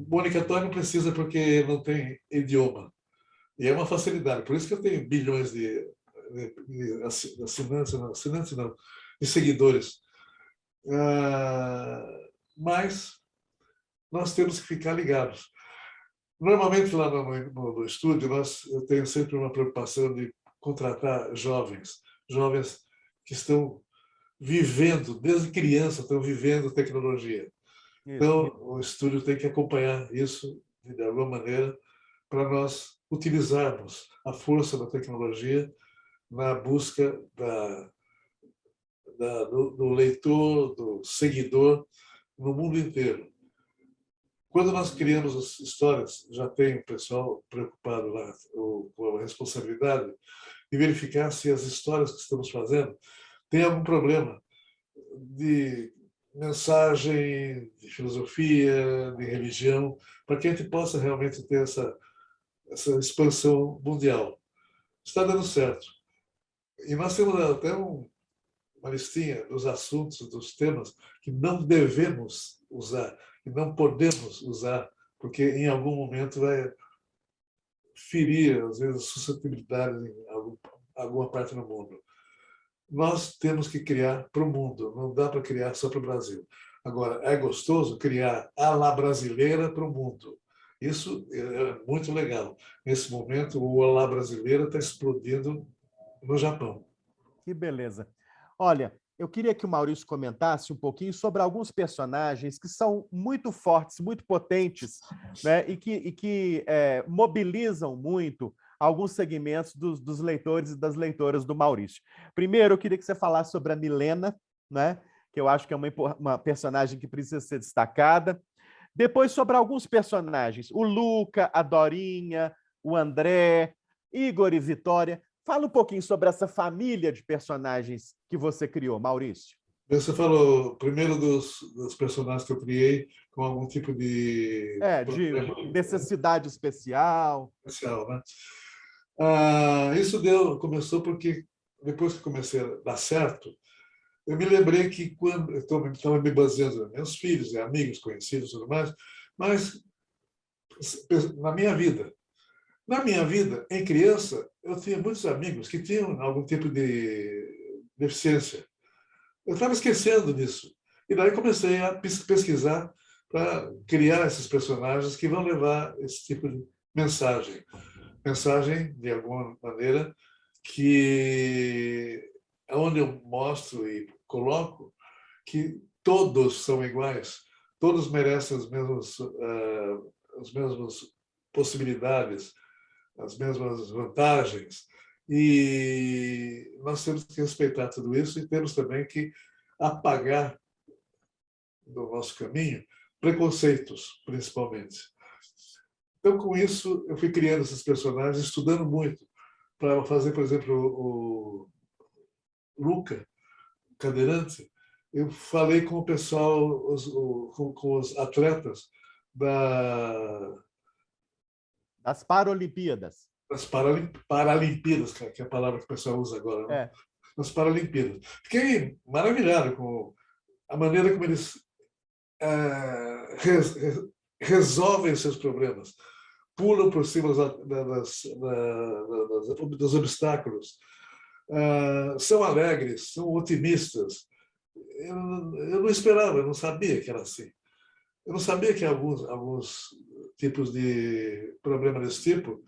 Mônica Toy não precisa porque não tem idioma. E é uma facilidade. Por isso que eu tenho bilhões de assinantes não, de seguidores. Mas nós temos que ficar ligados. Normalmente, lá no estúdio, eu tenho sempre uma preocupação de contratar jovens jovens que estão vivendo, desde criança, estão vivendo tecnologia. Então, o estúdio tem que acompanhar isso de alguma maneira para nós utilizarmos a força da tecnologia na busca do leitor, do seguidor no mundo inteiro. Quando nós criamos as histórias, já tem o pessoal preocupado lá com a responsabilidade de verificar se as histórias que estamos fazendo têm algum problema de mensagem, de filosofia, de religião, para que a gente possa realmente ter essa expansão mundial. Está dando certo. E nós temos até uma listinha dos assuntos, dos temas que não devemos usar, que não podemos usar, porque em algum momento vai ferir, às vezes, suscetibilidade em alguma parte do mundo. Nós temos que criar para o mundo, não dá para criar só para o Brasil. Agora, é gostoso criar a la brasileira para o mundo. Isso é muito legal. Nesse momento, o Olá Brasileira está explodindo no Japão. Que beleza. Olha, eu queria que o Maurício comentasse um pouquinho sobre alguns personagens que são muito fortes, muito potentes, né, e que mobilizam muito alguns segmentos dos leitores e das leitoras do Maurício. Primeiro, eu queria que você falasse sobre a Milena, né, que eu acho que é uma personagem que precisa ser destacada. Depois, sobre alguns personagens, o Luca, a Dorinha, o André, Igor e Vitória. Fala um pouquinho sobre essa família de personagens que você criou, Maurício. Você falou primeiro dos personagens que eu criei com algum tipo de necessidade especial. Né? Isso começou porque depois que comecei a dar certo, eu me lembrei que quando eu estava me baseando nos meus filhos, amigos, conhecidos e tudo mais, mas na minha vida, em criança, eu tinha muitos amigos que tinham algum tipo de deficiência. Eu estava esquecendo disso. E daí comecei a pesquisar para criar esses personagens que vão levar esse tipo de mensagem. Mensagem, de alguma maneira, que é onde eu mostro e coloco que todos são iguais, todos merecem as mesmas possibilidades, as mesmas vantagens, e nós temos que respeitar tudo isso e temos também que apagar do nosso caminho preconceitos, principalmente. Então, com isso, eu fui criando esses personagens, estudando muito, para fazer, por exemplo, o Luca, cadeirante. Eu falei com o pessoal, com os atletas das Paralimpíadas. Das Paralimpíadas, que é a palavra que o pessoal usa agora, né? Das Paralimpíadas. Fiquei maravilhado com a maneira como eles resolvem seus problemas, pulam por cima dos obstáculos, são alegres, são otimistas. Eu não esperava, eu não sabia que era assim. Eu não sabia que alguns tipos de problema desse tipo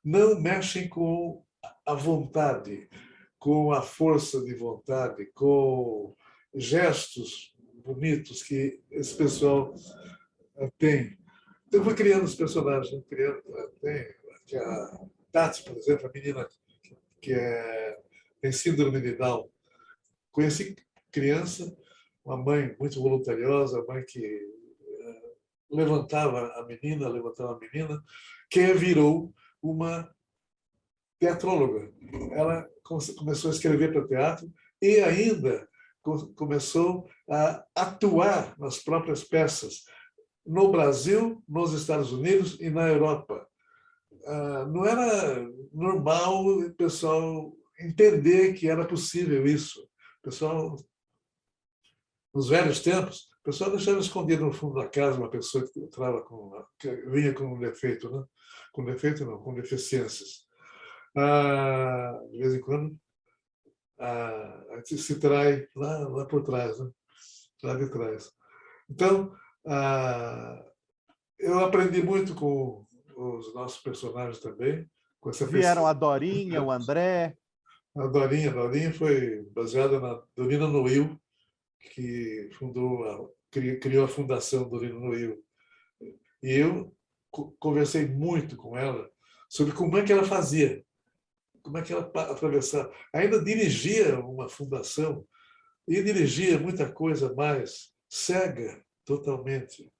não mexem com a vontade, com a força de vontade, com gestos bonitos que esse pessoal tem. Então, eu fui criando os personagens. Tem a Tati, por exemplo, a menina que tem síndrome de Down. Conheci criança, uma mãe muito voluntariosa, a mãe que levantava a menina, que virou uma teatróloga. Ela começou a escrever para teatro e ainda começou a atuar nas próprias peças, no Brasil, nos Estados Unidos e na Europa. Não era normal o pessoal entender que era possível isso. O pessoal, nos velhos tempos, o pessoal deixava escondido no fundo da casa uma pessoa que vinha com um defeito, né? Com defeito não, com deficiências. De vez em quando, a gente se trai lá por trás, né? Lá de trás. Então, eu aprendi muito com os nossos personagens também. Com essa Vieram a Dorinha, o André. A Dorinha foi baseada na Dorina Noil, que criou a Fundação Dorina Noil. E eu conversei muito com ela sobre como é que ela fazia, como é que ela atravessava. Ainda dirigia uma fundação e dirigia muita coisa mais, cega totalmente.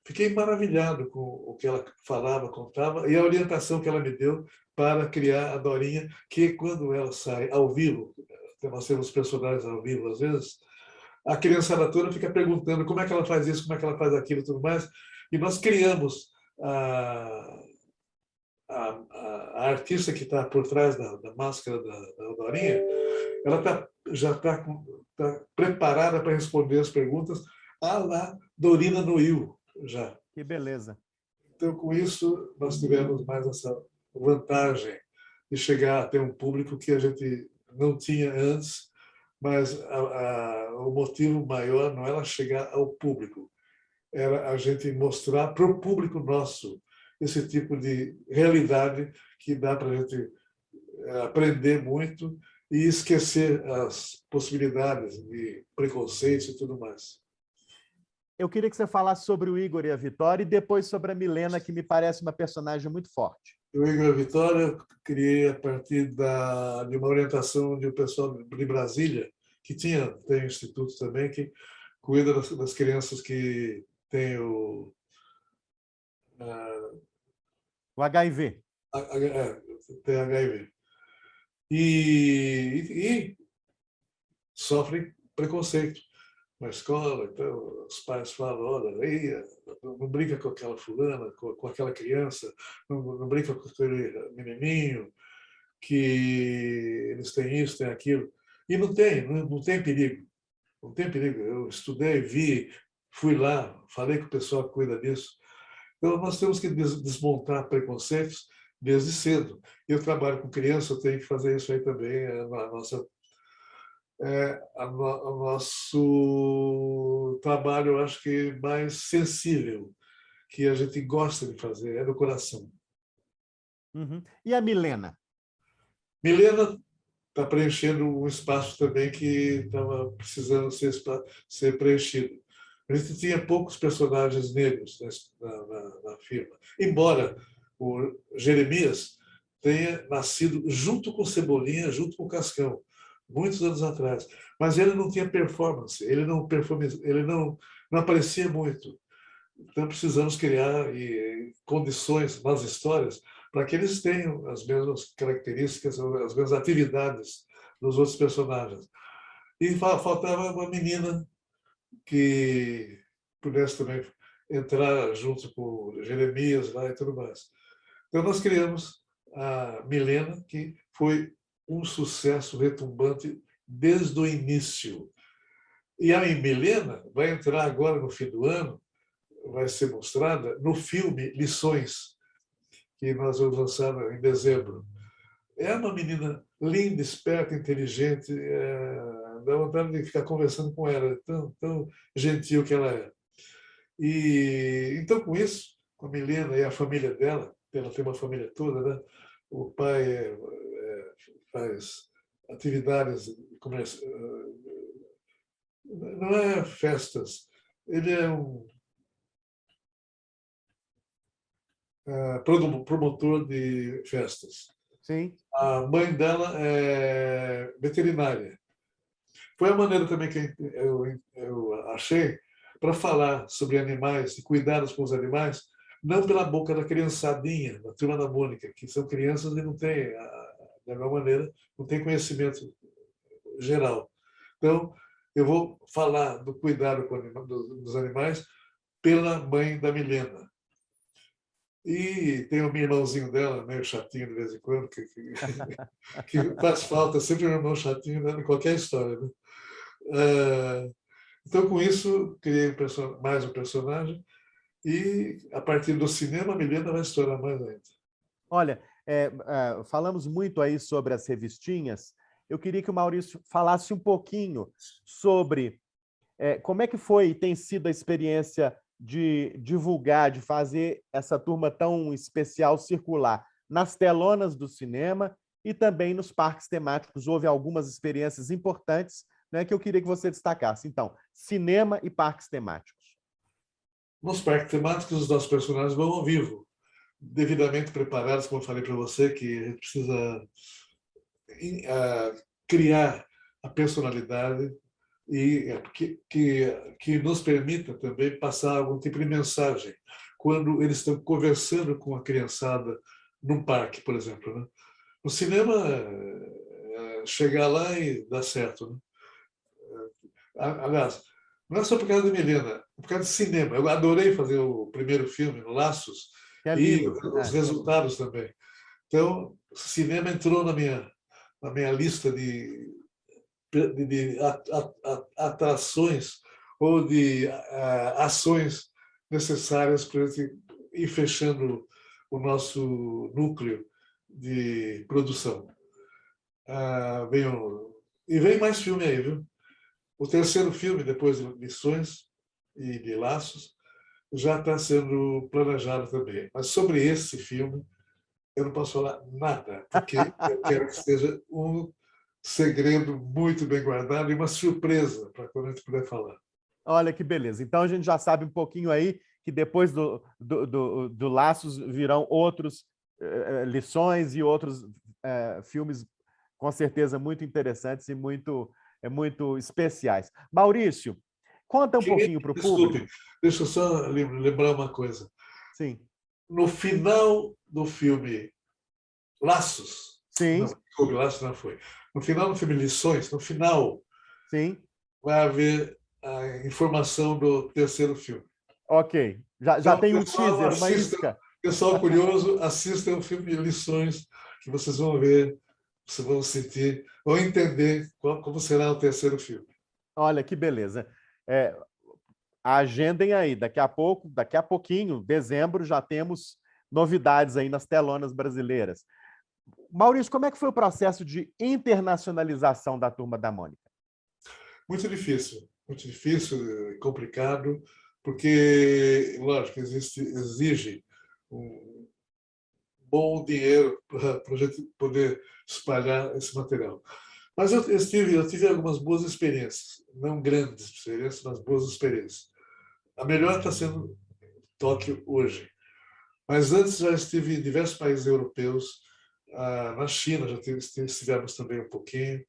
Fiquei maravilhado com o que ela falava, contava e a orientação que ela me deu para criar a Dorinha, que quando ela sai ao vivo, nós temos personagens ao vivo às vezes, a criançada toda fica perguntando como é que ela faz isso, como é que ela faz aquilo e tudo mais. E nós criamos a artista que está por trás da máscara da Dorinha, ela já está preparada para responder as perguntas à la Dorina Noil, já. Que beleza. Então, com isso, nós tivemos mais essa vantagem de chegar a ter um público que a gente não tinha antes, mas o motivo maior não era chegar ao público, era a gente mostrar para o público nosso esse tipo de realidade que dá para a gente aprender muito e esquecer as possibilidades de preconceitos e tudo mais. Eu queria que você falasse sobre o Igor e a Vitória e depois sobre a Milena, que me parece uma personagem muito forte. O Igor e a Vitória eu criei a partir de uma orientação de um pessoal de Brasília, que tem um instituto também que cuida das crianças que têm o HIV. Tem HIV. E sofrem preconceito na escola. Então, os pais falam, olha, aí, não brinca com aquela fulana, com aquela criança, não brinca com aquele menininho, que eles têm isso, têm aquilo. E não tem perigo. Não tem perigo. Eu estudei, vi, fui lá, falei com o pessoal que cuida disso. Então, nós temos que desmontar preconceitos desde cedo. Eu trabalho com criança, eu tenho que fazer isso aí também. O nosso trabalho, eu acho que mais sensível, que a gente gosta de fazer, é do coração. Uhum. E a Milena? Milena está preenchendo um espaço também que estava precisando ser preenchido. A gente tinha poucos personagens negros na firma, embora o Jeremias tenha nascido junto com Cebolinha, junto com Cascão, muitos anos atrás. Mas ele não tinha performance, ele não aparecia muito. Então precisamos criar condições nas histórias para que eles tenham as mesmas características, as mesmas atividades dos outros personagens. E faltava uma menina que pudesse também entrar junto com o Jeremias lá e tudo mais. Então nós criamos a Milena, que foi um sucesso retumbante desde o início. E a Milena vai entrar agora no fim do ano, vai ser mostrada no filme Lições, que nós vamos lançar em dezembro. É uma menina linda, esperta, inteligente, dá vontade de ficar conversando com ela, tão gentil que ela é. E então, com isso, com a Milena e a família dela, ela tem uma família toda, né? O pai faz atividades não é festas, ele é um promotor de festas. Sim. A mãe dela é veterinária. Foi a maneira também que eu achei para falar sobre animais e cuidados com os animais, não pela boca da criançadinha, da turma da Mônica, que são crianças e não têm, de alguma maneira, não têm conhecimento geral. Então, eu vou falar do cuidado dos animais pela mãe da Milena. E tem o irmãozinho dela, meio chatinho de vez em quando, que faz falta sempre um irmão chatinho, né, em qualquer história. Né? Então, com isso, criei mais um personagem e, a partir do cinema, a Milena vai estourar mais ainda. Olha, falamos muito aí sobre as revistinhas. Eu queria que o Maurício falasse um pouquinho sobre como é que foi e tem sido a experiência de divulgar, de fazer essa turma tão especial circular nas telonas do cinema e também nos parques temáticos. Houve algumas experiências importantes, né, que eu queria que você destacasse. Então, cinema e parques temáticos. Nos parques temáticos, os nossos personagens vão ao vivo, devidamente preparados, como eu falei para você, que a gente precisa criar a personalidade e que nos permita também passar algum tipo de mensagem quando eles estão conversando com a criançada num parque, por exemplo, né? No cinema, chegar lá e dar certo, né? Aliás, não é só por causa da Milena, é por causa de cinema. Eu adorei fazer o primeiro filme, no Laços, Que é e lindo. os resultados também. Então, cinema entrou na minha lista de atrações ou de ações necessárias para a gente ir fechando o nosso núcleo de produção. E vem mais filme aí, viu? O terceiro filme, depois de Missões e de Laços, já está sendo planejado também. Mas sobre esse filme, eu não posso falar nada, porque eu quero que seja um segredo muito bem guardado e uma surpresa para quando a gente puder falar. Olha que beleza. Então a gente já sabe um pouquinho aí que depois do Laços virão outros lições e outros filmes com certeza muito interessantes e muito especiais. Maurício, conta um pouquinho para o público. Desculpe, deixa eu só lembrar uma coisa. Sim. No final do filme Laços, Sim. não, desculpe, Laços não foi. No final do filme Lições, no final, sim, vai haver a informação do terceiro filme. Ok. Já Então, tem um pessoal, teaser, uma isca. Pessoal curioso, assistam o filme Lições, que vocês vão ver, vocês vão sentir, vão entender como será o terceiro filme. Olha que beleza. Agendem aí, daqui a pouquinho, dezembro, já temos novidades aí nas telonas brasileiras. Maurício, como é que foi o processo de internacionalização da Turma da Mônica? Muito difícil, complicado, porque, lógico, exige um bom dinheiro para a gente poder espalhar esse material. Mas eu tive algumas boas experiências, não grandes experiências, mas boas experiências. A melhor está sendo Tóquio hoje. Mas antes já estive em diversos países europeus, na China já estivemos também um pouquinho.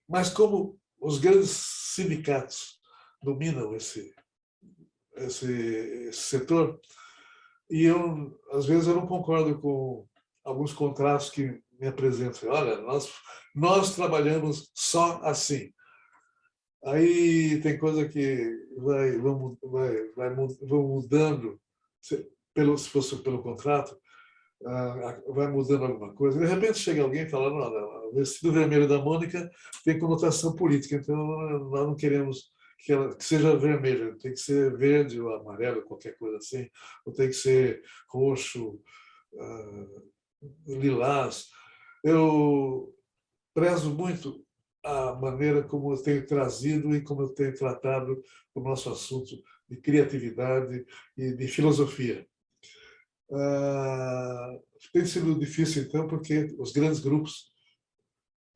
Mas como os grandes sindicatos dominam esse setor, e eu, às vezes, eu não concordo com alguns contratos que me apresentam. Olha, nós trabalhamos só assim. Aí tem coisa que vão mudando, se fosse pelo contrato, vai mudando alguma coisa. De repente chega alguém e fala, não, o vestido vermelho da Mônica tem conotação política, então nós não queremos que seja vermelho, tem que ser verde ou amarelo, qualquer coisa assim, ou tem que ser roxo, lilás. Eu prezo muito a maneira como eu tenho trazido e como eu tenho tratado o nosso assunto de criatividade e de filosofia. Tem sido difícil, então, porque os grandes grupos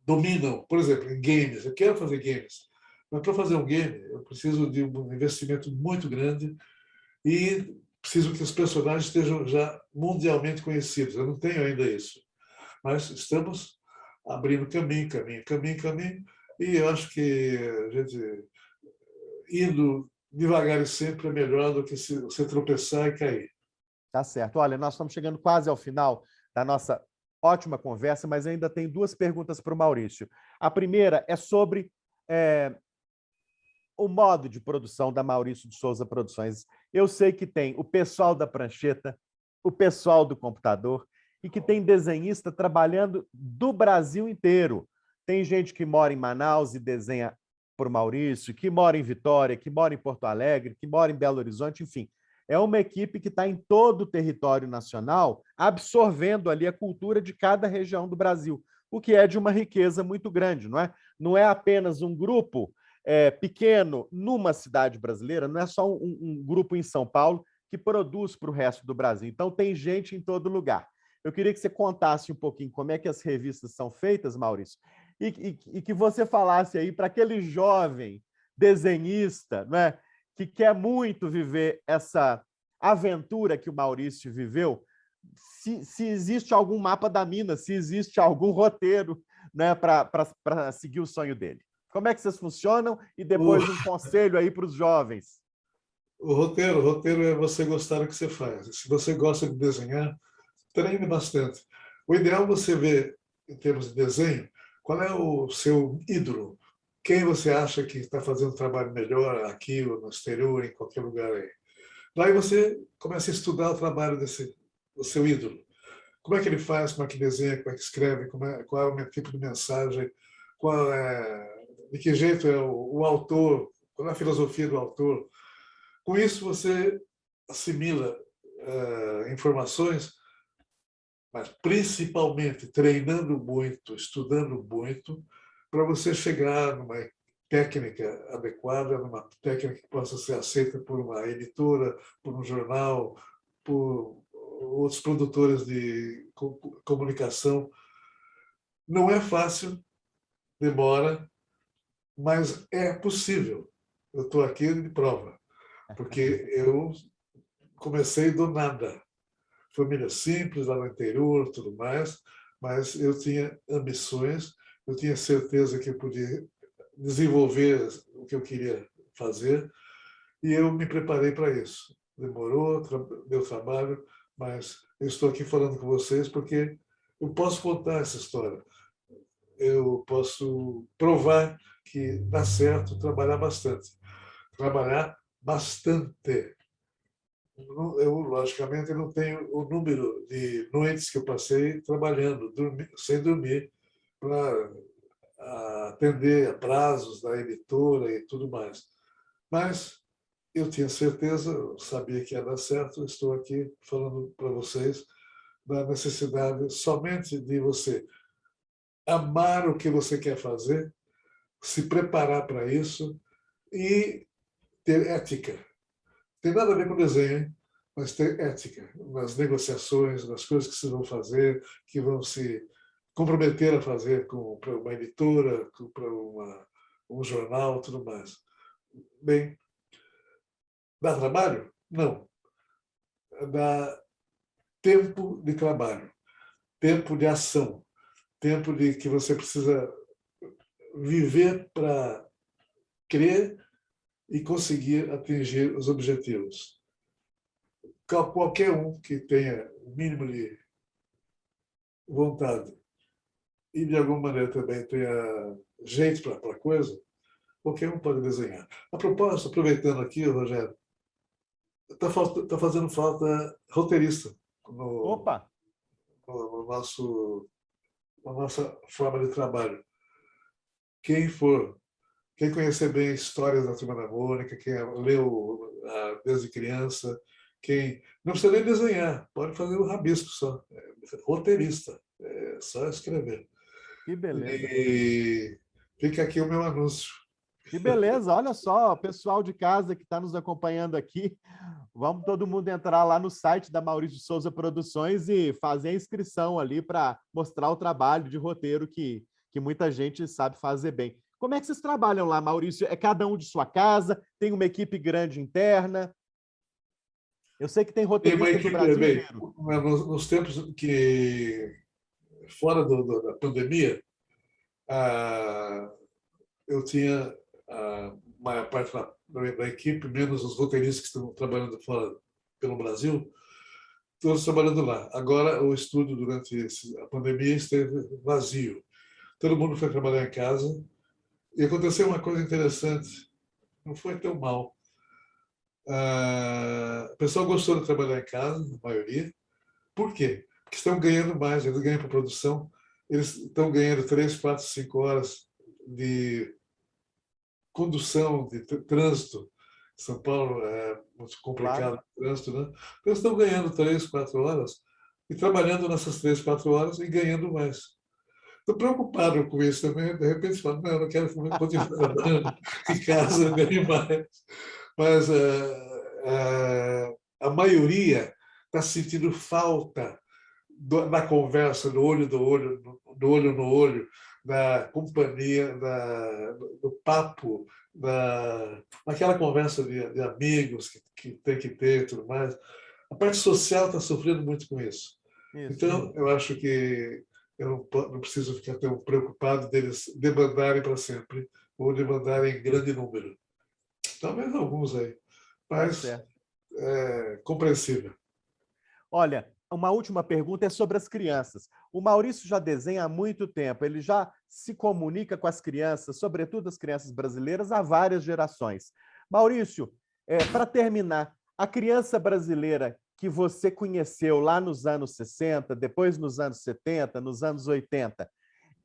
dominam, por exemplo, em games. Eu quero fazer games, mas para fazer um game eu preciso de um investimento muito grande e preciso que os personagens estejam já mundialmente conhecidos. Eu não tenho ainda isso, mas estamos abrindo caminho, e eu acho que a gente indo devagar e sempre é melhor do que se você tropeçar e cair. Tá certo. Olha, nós estamos chegando quase ao final da nossa ótima conversa, mas ainda tem duas perguntas para o Maurício. A primeira é sobre o modo de produção da Maurício de Souza Produções. Eu sei que tem o pessoal da prancheta, o pessoal do computador, e que tem desenhista trabalhando do Brasil inteiro. Tem gente que mora em Manaus e desenha por Maurício, que mora em Vitória, que mora em Porto Alegre, que mora em Belo Horizonte, enfim. É uma equipe que está em todo o território nacional, absorvendo ali a cultura de cada região do Brasil, o que é de uma riqueza muito grande, não é? Não é apenas um grupo pequeno numa cidade brasileira, não é só um grupo em São Paulo que produz para o resto do Brasil. Então, tem gente em todo lugar. Eu queria que você contasse um pouquinho como é que as revistas são feitas, Maurício, e que você falasse aí para aquele jovem desenhista, né, que quer muito viver essa aventura que o Maurício viveu, se existe algum mapa da mina, se existe algum roteiro, né, para seguir o sonho dele. Como é que vocês funcionam? E depois um conselho aí para os jovens. O roteiro é você gostar do que você faz. Se você gosta de desenhar, treine bastante. O ideal é você ver, em termos de desenho, qual é o seu ídolo. Quem você acha que está fazendo um trabalho melhor aqui ou no exterior, em qualquer lugar aí. Daí você começa a estudar o trabalho do seu ídolo. Como é que ele faz, como é que desenha, como é que escreve, qual é o tipo de mensagem, de que jeito é o autor, qual é a filosofia do autor. Com isso, você assimila informações, mas principalmente treinando muito, estudando muito, para você chegar numa técnica adequada, numa técnica que possa ser aceita por uma editora, por um jornal, por outros produtores de comunicação. Não é fácil, demora, mas é possível. Eu estou aqui de prova, porque eu comecei do nada. Família simples, lá no interior, tudo mais, mas eu tinha ambições, eu tinha certeza que eu podia desenvolver o que eu queria fazer e eu me preparei para isso. Demorou, deu trabalho, mas eu estou aqui falando com vocês porque eu posso contar essa história. Eu posso provar que dá certo trabalhar bastante. Trabalhar bastante. Eu, logicamente, não tenho o número de noites que eu passei trabalhando, sem dormir, para atender a prazos da editora e tudo mais. Mas eu tinha certeza, eu sabia que ia dar certo, estou aqui falando para vocês da necessidade somente de você amar o que você quer fazer, se preparar para isso e ter ética. Tem nada a ver com desenho, hein? Mas ter ética nas negociações, nas coisas que vocês vão fazer, que vão se comprometer a fazer para uma editora, para um jornal, tudo mais. Bem, dá trabalho? Não. Dá tempo de trabalho, tempo de ação, tempo de que você precisa viver para crer e conseguir atingir os objetivos. Qualquer um que tenha o mínimo de vontade e, de alguma maneira, também tenha jeito para a coisa, qualquer um pode desenhar. A propósito, aproveitando aqui, Rogério, está fazendo falta roteirista Opa! no na nossa forma de trabalho. Quem conhecer bem histórias da Turma da Mônica, quem leu desde criança, quem não precisa nem desenhar, pode fazer o rabisco só. Roteirista, é só escrever. Que beleza. E fica aqui o meu anúncio. Que beleza, olha só, pessoal de casa que está nos acompanhando aqui, vamos todo mundo entrar lá no site da Maurício de Souza Produções e fazer a inscrição ali para mostrar o trabalho de roteiro que muita gente sabe fazer bem. Como é que vocês trabalham lá, Maurício? É cada um de sua casa? Tem uma equipe grande interna? Eu sei que tem roteirista do Brasil inteiro. Nos tempos que, fora da pandemia, eu tinha a maior parte da equipe, menos os roteiristas que estão trabalhando fora pelo Brasil, todos trabalhando lá. Agora, o estúdio, durante a pandemia, esteve vazio. Todo mundo foi trabalhar em casa. E aconteceu uma coisa interessante. Não foi tão mal. O pessoal gostou de trabalhar em casa, a maioria. Por quê? Porque estão ganhando mais, eles ganham para produção, eles estão ganhando 3, 4, 5 horas de condução, de trânsito. São Paulo é muito complicado, claro. O trânsito, né? Então, eles estão ganhando 3, 4 horas e trabalhando nessas 3, 4 horas e ganhando mais. Estou preocupado com isso também. De repente, falo, não, eu não quero continuar trabalhando em casa, ganhar mais. Mas a maioria está sentindo falta na conversa, do olho no olho, da companhia, do papo, naquela conversa de amigos que tem que ter e tudo mais. A parte social está sofrendo muito com isso. Então, eu acho que eu não preciso ficar tão preocupado deles demandarem para sempre ou demandarem em grande número. Talvez alguns aí, mas compreensível. Olha, uma última pergunta é sobre as crianças. O Maurício já desenha há muito tempo, ele já se comunica com as crianças, sobretudo as crianças brasileiras, há várias gerações. Maurício, para terminar, a criança brasileira que você conheceu lá nos anos 60, depois nos anos 70, nos anos 80,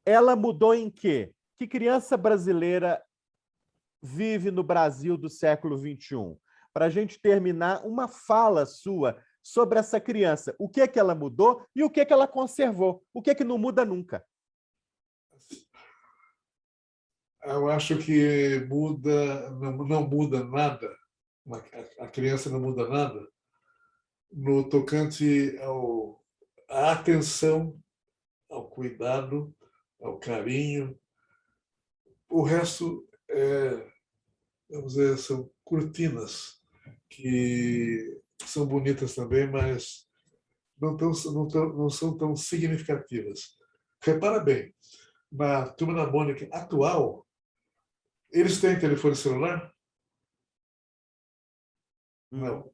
ela mudou em quê? Que criança brasileira vive no Brasil do século XXI? Para a gente terminar, uma fala sua sobre essa criança. O que é que ela mudou e o que é que ela conservou? O que é que não muda nunca? Eu acho que não muda nada. A criança não muda nada no tocante à atenção, ao cuidado, ao carinho. O resto vamos dizer, são cortinas que são bonitas também, mas não são tão significativas. Repara bem, na Turma da Mônica atual, eles têm telefone celular? Não.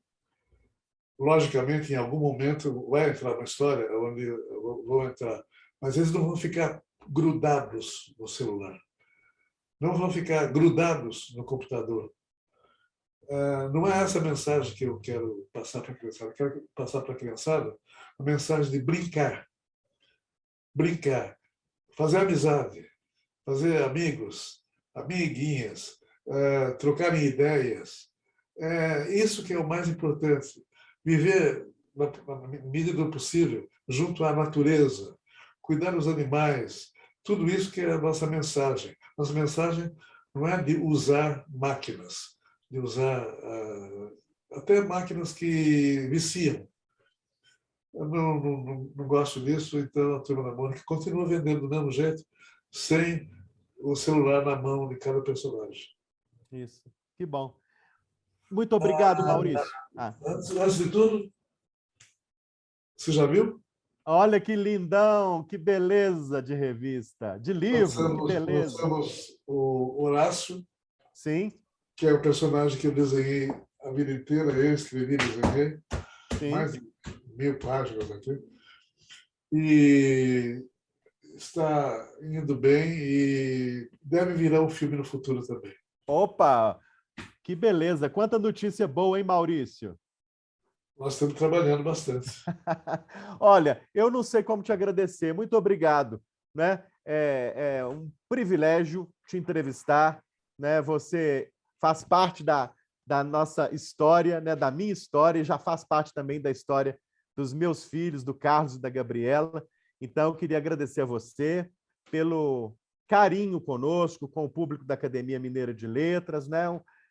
Logicamente, em algum momento vai entrar uma história onde vão entrar, mas eles não vão ficar grudados no celular, não vão ficar grudados no computador. Não é essa a mensagem que eu quero passar para a criançada. Eu quero passar para a criançada a mensagem de brincar, fazer amizade, fazer amigos, amiguinhas, trocarem ideias. Isso que é o mais importante. Viver, na medida do possível, junto à natureza, cuidar dos animais, tudo isso que é a nossa mensagem. Nossa mensagem não é de usar máquinas, de usar até máquinas que viciam. Eu não gosto disso, então a Turma da Mônica continua vendendo do mesmo jeito, sem o celular na mão de cada personagem. Isso, que bom. Muito obrigado, Maurício. Antes de tudo, você já viu? Olha que lindão, que beleza de revista, de livro, que beleza. Lançamos o Horácio, sim, que é o personagem que eu desenhei a vida inteira, eu escrevi e desenhei, sim. mais de 1000 páginas aqui. E está indo bem e deve virar um filme no futuro também. Opa, que beleza. Quanta notícia boa, hein, Maurício? Nós estamos trabalhando bastante. Olha, eu não sei como te agradecer. Muito obrigado. Né? É um privilégio te entrevistar. Né? Você faz parte da nossa história, né? Da minha história, e já faz parte também da história dos meus filhos, do Carlos e da Gabriela. Então, eu queria agradecer a você pelo carinho conosco, com o público da Academia Mineira de Letras, né?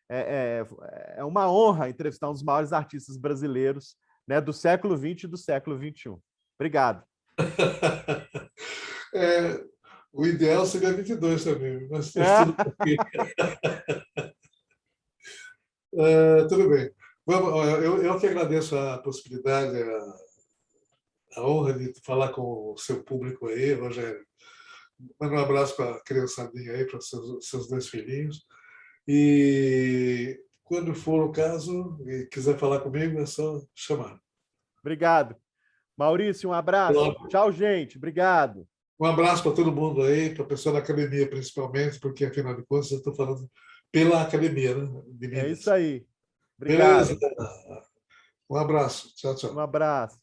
É uma honra entrevistar um dos maiores artistas brasileiros, né, do século XX e do século XXI. Obrigado. O ideal seria 22 também, mas tudo bem. Tudo bem. Eu que agradeço a possibilidade, a honra de falar com o seu público aí, Rogério. Manda um abraço para a criançadinha aí, para os seus 2 filhinhos. E quando for o caso e quiser falar comigo, é só chamar. Obrigado. Maurício, um abraço. Olá. Tchau, gente. Obrigado. Um abraço para todo mundo aí, para a pessoa da academia principalmente, porque, afinal de contas, eu estou falando pela academia, né? É isso aí. Obrigado. Beleza. Um abraço. Tchau, tchau. Um abraço.